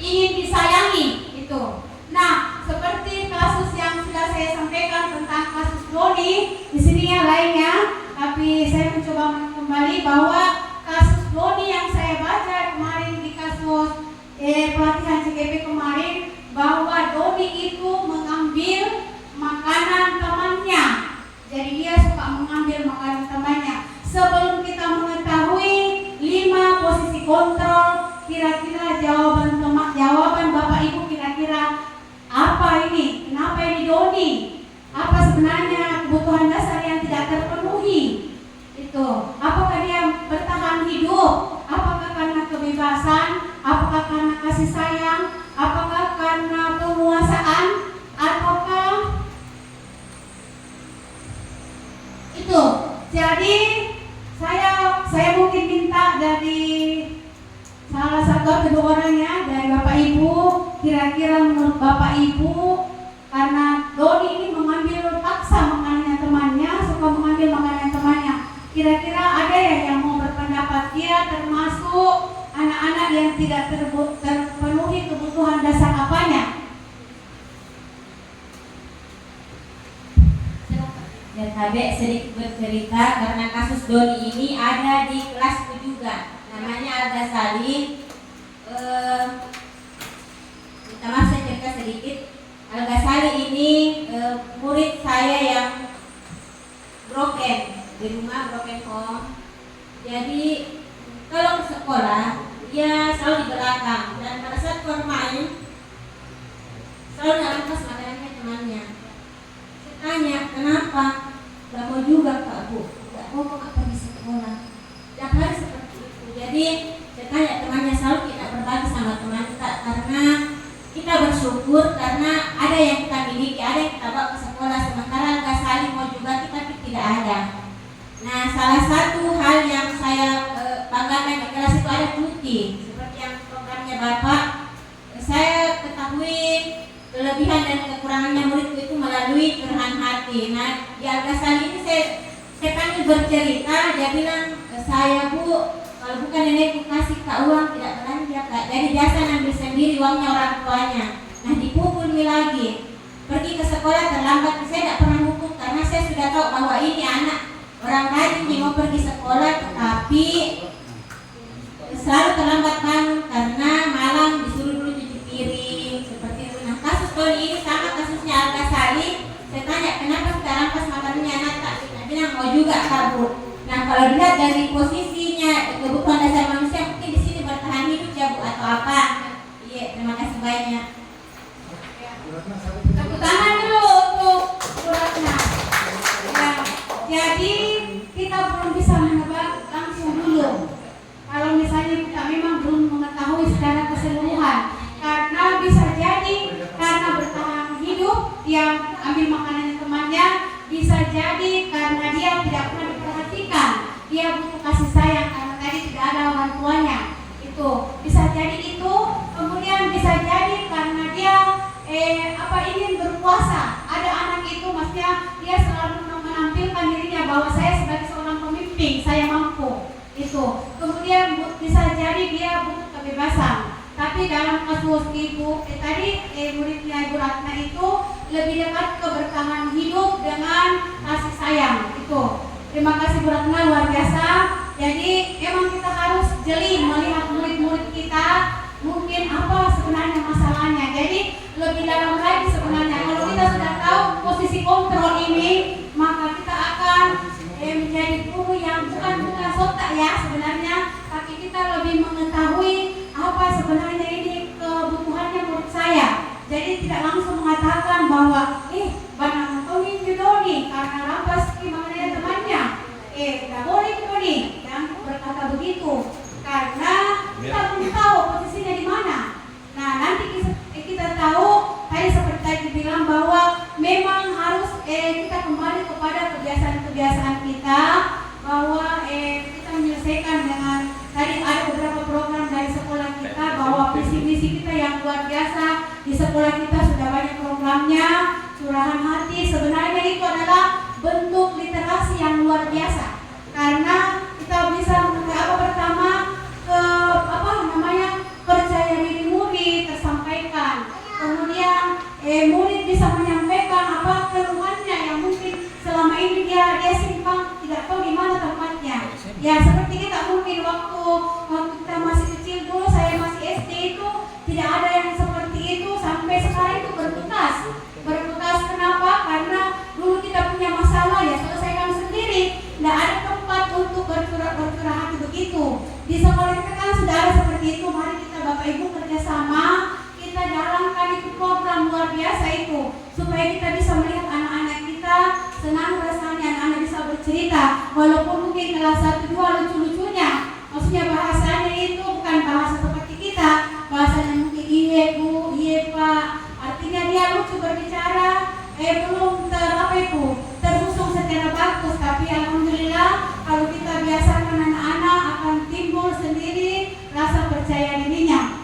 ingin disayangi. Itu. Nah, seperti kasus yang sudah saya sampaikan tentang kasus Doni, di sini yang lainnya, tapi saya mencoba kembali bahwa kasus Doni yang saya baca kemarin di kasus pelatihan CGP kemarin, bahwa Doni itu mengambil makanan temannya. Jadi dia suka mengambil makanan temannya. Sebelum kita mengetahui 5 posisi kontrol, kira-kira jawaban Bapak Ibu kira-kira apa ini? Kenapa ini Doni? Apa sebenarnya kebutuhan dasar yang tidak terpenuhi? Itu. Apakah dia bertahan hidup? Apakah karena kebebasan? Apakah karena kasih sayang? Apakah karena penguasaan? Apakah itu? Jadi saya mungkin minta dari salah satu atau 2 orangnya, dari Bapak Ibu, kira-kira menurut Bapak Ibu, karena Doni ini mengambil paksa makanannya temannya, suka mengambil makanan temannya, kira-kira ada ya yang mau berpendapat dia termasuk anak-anak yang tidak terpenuhi kebutuhan dasar apanya? Dan Kabek sedikit bercerita karena kasus Doni ini ada di kelasku juga. Namanya Alga Sali. Minta maaf saya cerita sedikit. Alga Sali ini murid saya yang broken di rumah, broken home. Jadi kalau ke sekolah dia selalu di belakang, dan pada saat bermain selalu narampas makanannya temannya. Saya tanya kenapa? Gak mau juga Kak Bu, gak mau Kak pergi sekolah. Tiap hari seperti itu. Jadi saya tanya temannya, selalu kita berbagi sama teman kita, karena kita bersyukur karena ada yang kita miliki, ada yang kita bawa ke sekolah, sementara gak saling mau juga kita tapi tidak ada. Nah, salah satu hal yang saya banggakan di kelas itu ada cuti, seperti yang programnya Bapak. Saya ketahui kelebihan dan kekurangannya muridku itu melalui curahan hati. Nah, di Alga Sali ini saya panggil bercerita, dia bilang, saya Bu, kalau bukan nenekku kasih Kak uang tidak belanja Kak, jadi biasa ambil sendiri uangnya orang tuanya. Nah, dipukuli lagi, pergi ke sekolah terlambat. Saya tidak pernah hukum karena saya sudah tahu bahwa ini anak orang rajin yang mau pergi sekolah, tetapi selalu terlambat bangun karena malam disuruh dulu cuci piring seperti itu. Nah, kasus Doni ini sama kasusnya Alga Sali. Saya tanya kenapa kita rampas makanannya anak tak? Dia bilang mau juga kabur. Nah, kalau dilihat dari posisinya kebutuhan dasar manusia, mungkin di sini bertahan hidup ya Bu atau apa? Iya, terima kasih banyak. Tepuk tangan dulu untuk suratnya. Ya, jadi kita belum bisa menebak langsung dulu. Kalau misalnya kita memang belum mengetahui secara keseluruhan, karena bisa jadi karena bertahan hidup yang ambil makanannya temannya, bisa jadi karena dia tidak pernah diperhatikan, dia dia butuh kasih sayang karena tadi tidak ada orang tuanya. Itu bisa jadi itu, kemudian bisa jadi karena dia ingin berkuasa. Ada anak itu maksudnya dia selalu menampilkan dirinya bahwa saya sebagai seorang pemimpin, saya mampu. Itu kemudian bisa jadi dia butuh kebebasan. Tapi dalam kasus ibu muridnya Ibu Ratna itu lebih dekat keberkahan hidup dengan kasih sayang. Itu terima kasih Bu Ratna, luar biasa. Jadi emang kita harus jeli melihat murid-murid kita mungkin apa sebenarnya masalahnya. Jadi lebih dalam lagi sebenarnya. Kalau kita sudah tahu posisi kontrol ini, maka kita akan menjadi guru yang bukan sotak ya sebenarnya, tapi kita lebih mengetahui apa sebenarnya ini kebutuhannya murid saya. Jadi tidak langsung mengatakan bahwa banyak nontonin video nih karena rampas mengenai temannya. Tidak boleh gitu nih, jangan berkata begitu karena kita belum tahu posisinya di mana. Nah nanti kita tahu tadi seperti tadi bilang bahwa memang harus kita kembali kepada kebiasaan-kebiasaan kita, bahwa kita menyelesaikan dengan tadi ada beberapa program dari sekolah kita, bahwa visi-misi kita yang luar biasa di sekolah kita sudah banyak programnya. Curahan hati sebenarnya itu adalah bentuk literasi yang luar biasa karena kita bisa pertama percaya diri murid tersampaikan, kemudian murid bisa menyampaikan apa keluhannya yang mungkin selama ini dia simpang tidak tahu di mana tempatnya. Ya seperti kita mungkin waktu kita masih kecil dulu, saya masih SD itu tidak ada yang seperti itu, sampai sekarang itu berbekas. Kenapa? Karena dulu kita punya masalah ya selesaikan sendiri, tidak ada tempat untuk bercurah hati begitu. Di sekolah kita kan sudah ada seperti itu. Mari kita Bapak Ibu kerjasama, kita jalankan itu program luar biasa itu, supaya kita bisa melihat anak-anak kita senang rasanya, anak-anak bisa bercerita walaupun mungkin kelas 1-2 lucu-lucunya, maksudnya bahasanya itu bukan bahasa seperti kita, bahasanya mungkin iya Bu, iya Pak, artinya dia lucu berbicara, belum tersusun secara bagus, tapi alhamdulillah kalau kita biasakan anak-anak akan timbul sendiri rasa percaya dirinya.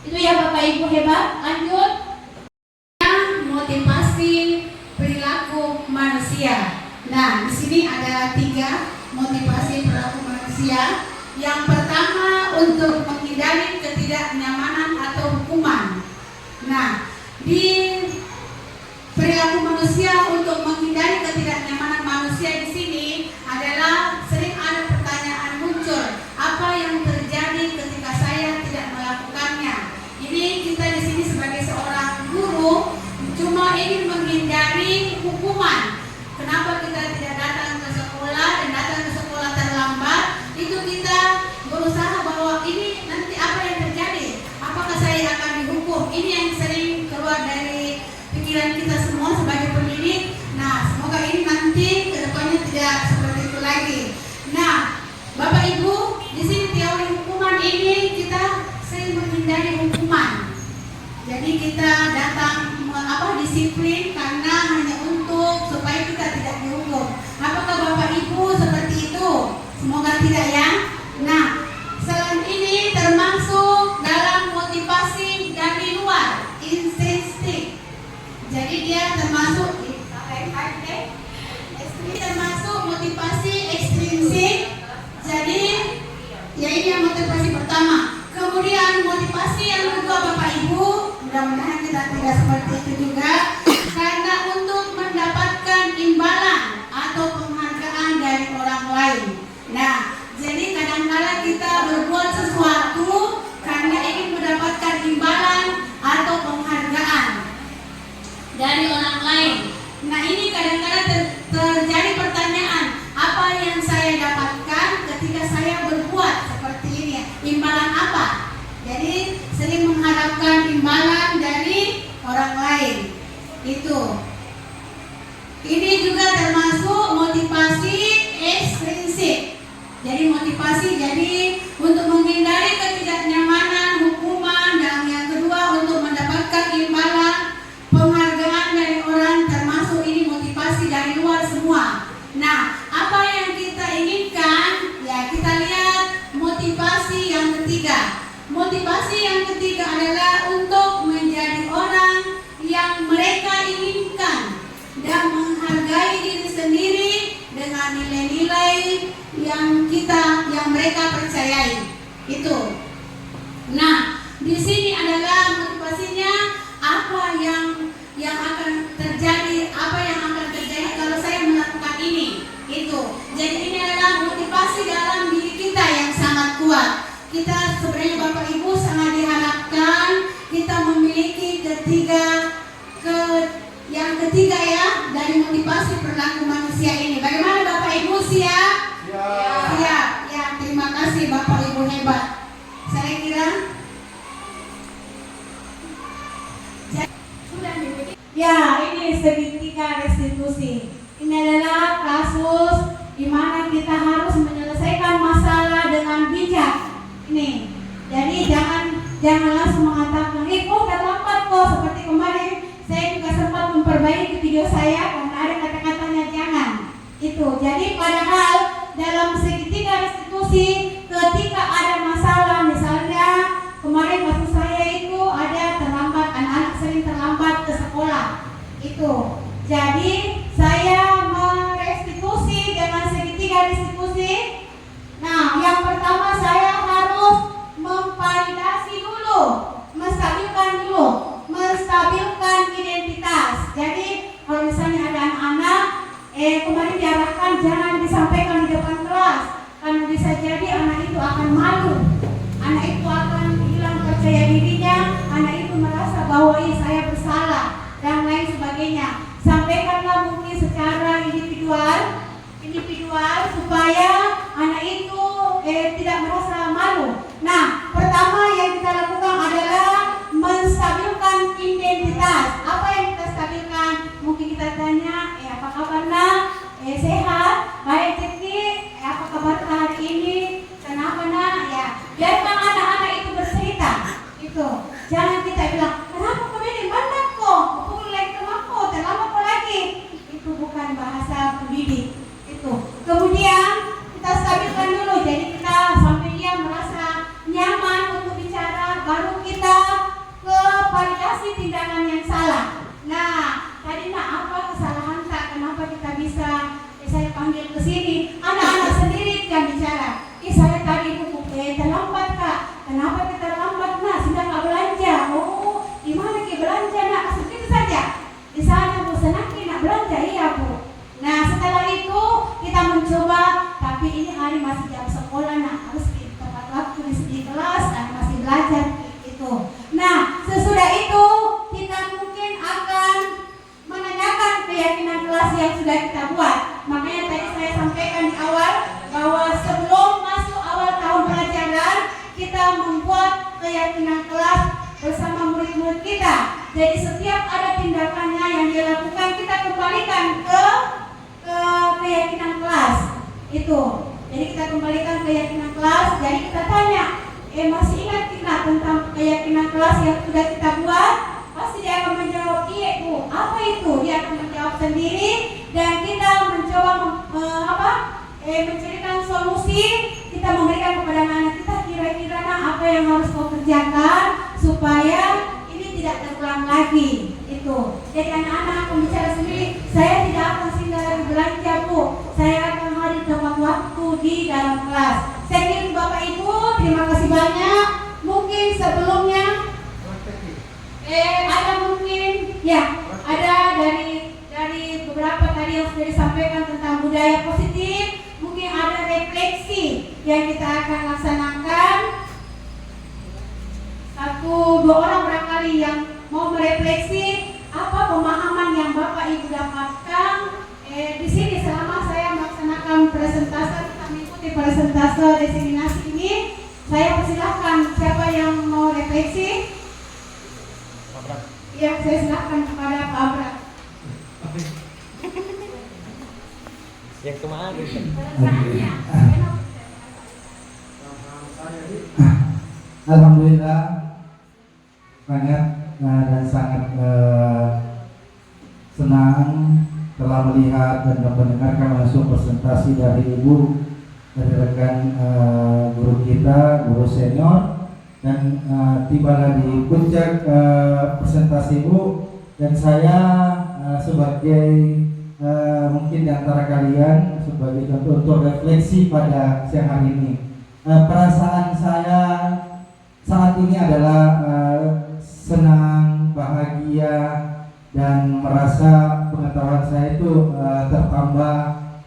Itu ya Bapak Ibu hebat. Lanjut, motivasi perilaku manusia. Nah, di sini ada 3 motivasi perilaku manusia. Yang pertama untuk menghindari ketidaknyamanan atau hukuman. Nah, di perilaku manusia untuk menghindari ketidaknyamanan manusia di sini adalah sering ada pertanyaan muncul, apa yang terjadi ketika saya tidak melakukannya? Ini kita di sini sebagai seorang guru cuma ingin menghindari hukuman. Kenapa kita tidak datang ke sekolah dan datang ke sekolah terlambat? Itu kita berusaha bahwa ini nanti apa yang terjadi? Apakah saya akan dihukum? Ini yang sering keluar dari pikiran kita semua sebagai pendidik. Nah, semoga ini nanti kedepannya tidak seperti itu lagi. Nah, Bapak Ibu, di sini teori hukuman ini kita sering menghindari hukuman. Jadi kita datang disiplin karena hanya untuk supaya kita tidak dihukum. Apakah Bapak Ibu seperti itu? Semoga tidak ya. Nah, selain ini termasuk dalam motivasi dari luar, intrinsik. Jadi dia termasuk motivasi ekstrinsik. Jadi ya ini yang motivasi pertama. Kemudian motivasi yang kedua Bapak Ibu, mudah-mudahan kita tidak seperti itu juga, karena untuk mendapatkan imbalan atau penghargaan dari orang lain. Nah, jadi kadang-kadang kita berbuat sesuatu karena ingin mendapatkan imbalan atau penghargaan dari orang lain. Nah, ini kadang-kadang terjadi pertanyaan, apa yang saya dapatkan ketika saya berbuat seperti ini? Imbalan apa? Jadi sering mengharapkan imbalan dari orang lain. Itu. Ini juga termasuk motivasi ekstrinsik. Jadi motivasi untuk menghindari ketidaknyamanan, hukuman, dan yang kedua untuk mendapatkan imbalan, penghargaan dari orang, termasuk ini motivasi dari luar semua. Nah, apa yang kita inginkan yang mereka percayai. Itu. Nah, di sini adalah motivasinya apa yang akan terjadi, kalau saya melakukan ini. Itu. Jadi ini adalah motivasi dalam diri kita yang sangat kuat. Kita sebenarnya Bapak Ibu sangat diharapkan kita memiliki yang ketiga ya, dari motivasi perilaku manusia ini. Bagaimana Bapak Ibu, siap? Siap. Ya, terima kasih Bapak Ibu hebat. Saya kira sudah dibikin. Ya, ini segitiga restitusi. Ini adalah kasus di mana kita harus menyelesaikan masalah dengan bijak. Ini. Jadi jangan langsung mengatakan, kok terlambat kok, seperti kemarin saya juga sempat memperbaiki video saya karena ada kata-katanya jangan. Itu. Jadi padahal dalam segitiga restitusi ketika ada masalah, misalnya kemarin kasus saya itu ada terlambat, anak-anak sering terlambat ke sekolah. Itu. Jadi saya merestitusi dengan segitiga restitusi. Nah, yang pertama saya harus memvalidasi dulu, menstabilkan identitas. Jadi kalau misalnya ada anak-anak kemarin diarahkan jangan disampaikan di depan kelas, karena bisa jadi anak itu akan malu, anak itu akan hilang percaya dirinya, anak itu merasa bahwa saya bersalah dan lain sebagainya. Sampaikanlah mungkin secara individual supaya anak itu tidak merasa malu. Nah, pertama yang kita lakukan adalah menstabilkan identitas. Apa yang kita stabilkan? Mungkin kita tanya, apa kabar nak? Sehat? Baik Cekik? Apa kabar hari ini? Kenapa nak? Ya, biarkan anak-anak itu bercerita. Itu. Jangan kita bilang, kenapa kau ini banyak kok? Pukul lagi kemako, terlambat kok lagi. Itu bukan bahasa pendidik. Itu. Kemudian kita stabilkan dulu, jadi kita sampai dia merasa nyaman untuk bicara, baru kita ke validasi tindakan yang salah. Nah, tadi nak apa kesalahan tak? Kenapa kita bisa saya panggil ke sini? Anak-anak sendiri yang bicara. Saya tadi terlambat kak. Kenapa kita terlambat nak? Sudah nggak belanja. Oh, di mana kita belanja nak? Segitu saja. Di sana Bu Senaki nak belanja, iya Bu. Nah, setelah itu kita mencoba, tapi ini hari masih jam sekolah nak, harus di tempat waktu di kelas dan masih belajar itu. Nah, sesudah itu kita mungkin akan menanyakan keyakinan kelas yang sudah kita buat. Makanya tadi saya sampaikan di awal bahwa sebelum masuk awal tahun pelajaran kita membuat keyakinan kelas bersama murid-murid kita. Jadi setiap ada tindakannya yang dilakukan kita kembalikan ke keyakinan kelas itu. Jadi kita kembalikan keyakinan kelas. Jadi kita tanya, masih ingat kita tentang keyakinan kelas yang sudah kita buat? Pasti dia akan menjawab, iya Bu. Apa itu? Dia akan menjawab sendiri dan kita mencoba mencarikan solusi. Kita memberikan kepada anak kita kira-kira apa yang harus kau kerjakan supaya ini tidak terulang lagi. Itu. Jadi anak-anak membicara sendiri, saya tidak akan singgah belanja Bu, saya akan hadir tepat waktu di dalam kelas. Saya kira Bapak Ibu, terima kasih banyak. Mungkin sebelumnya ada mungkin ya ada dari beberapa tadi yang sudah disampaikan tentang budaya positif. Mungkin ada refleksi yang kita akan laksanakan. 1-2 orang barangkali yang mau merefleksi apa pemahaman yang Bapak Ibu dapatkan di sini selama saya melaksanakan presentasi, kita mengikuti presentasi diseminasi ini. Saya persilahkan siapa yang mau refleksi. Ya, saya silakan kepada Pak Abra. Yang kemana? Alhamdulillah banyak dan sangat senang telah melihat dan mendengarkan langsung presentasi dari Ibu, dari rekan guru kita, guru senior, dan tibalah di puncak presentasi Ibu, dan saya sebagai mungkin di antara kalian sebagai contoh untuk refleksi pada siang hari ini. Perasaan saya saat ini adalah senang, bahagia, dan merasa pengetahuan saya itu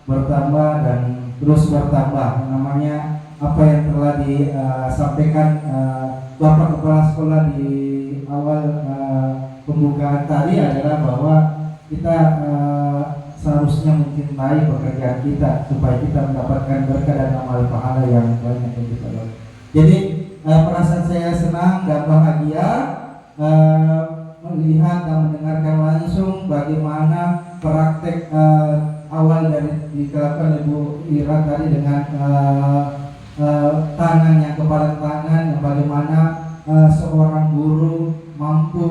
bertambah dan terus bertambah. Namanya apa yang telah disampaikan Bapak Kepala Sekolah di awal pembukaan tadi adalah bahwa kita seharusnya mencintai pekerjaan kita supaya kita mendapatkan berkah dan amal pahala yang banyak yang kita lakukan. Jadi perasaan saya senang dan bahagia melihat dan mendengarkan langsung bagaimana praktek awal dari dilakukan Ibu Ira tadi dengan tangannya, kepala tangan, yang bagaimana seorang guru mampu,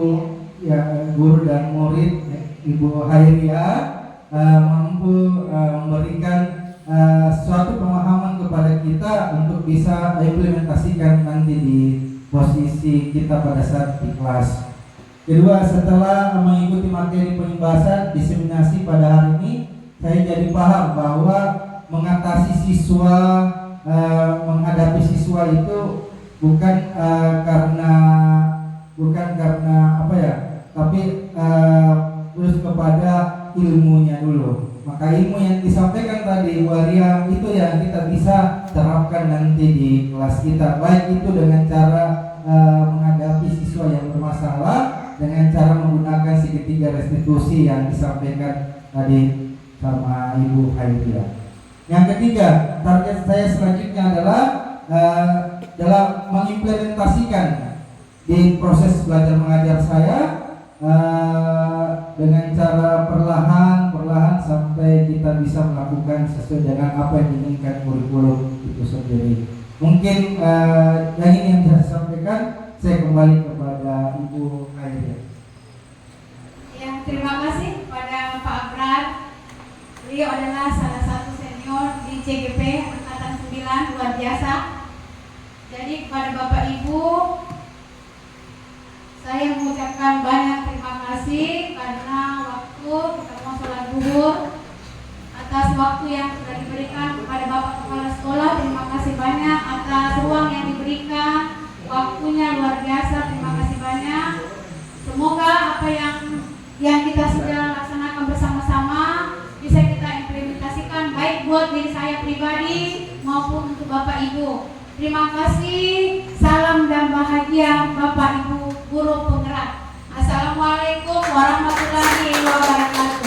ya, guru dan murid Ibu Hairia mampu memberikan suatu pemahaman kepada kita untuk bisa implementasikan nanti di posisi kita pada saat di kelas. Kedua, setelah mengikuti materi pembahasan diseminasi pada hari ini, saya jadi paham bahwa mengatasi siswa, menghadapi siswa itu bukan karena apa ya, tapi terus kepada ilmunya dulu. Maka ilmu yang disampaikan tadi waria itu yang kita bisa terapkan nanti di kelas kita, baik itu dengan cara menghadapi siswa yang bermasalah dengan cara menggunakan segitiga restitusi yang disampaikan tadi sama Ibu Hairia. Yang ketiga, target saya selanjutnya adalah dalam mengimplementasikan di proses belajar mengajar saya dengan cara perlahan sampai kita bisa melakukan sesuai dengan apa yang diinginkan kurikulum itu sendiri. Mungkin yang ini yang bisa saya sampaikan. Saya kembali kepada Ibu Hairia. Ya, terima kasih kepada Pak Abrar. Beliau adalah salah satu senior di CGP Angkatan 9, luar biasa. Jadi kepada Bapak Ibu, saya mengucapkan banyak terima kasih karena waktu kita mau sholat zuhur, atas waktu yang sudah diberikan kepada Bapak Kepala Sekolah. Terima kasih banyak atas ruang yang diberikan, waktunya luar biasa. Terima kasih banyak. Semoga apa yang kita sudah laksanakan bersama-sama bisa kita implementasikan baik buat diri saya pribadi maupun untuk Bapak Ibu. Terima kasih. Salam dan bahagia Bapak Ibu guru penggerak. Assalamualaikum warahmatullahi wabarakatuh.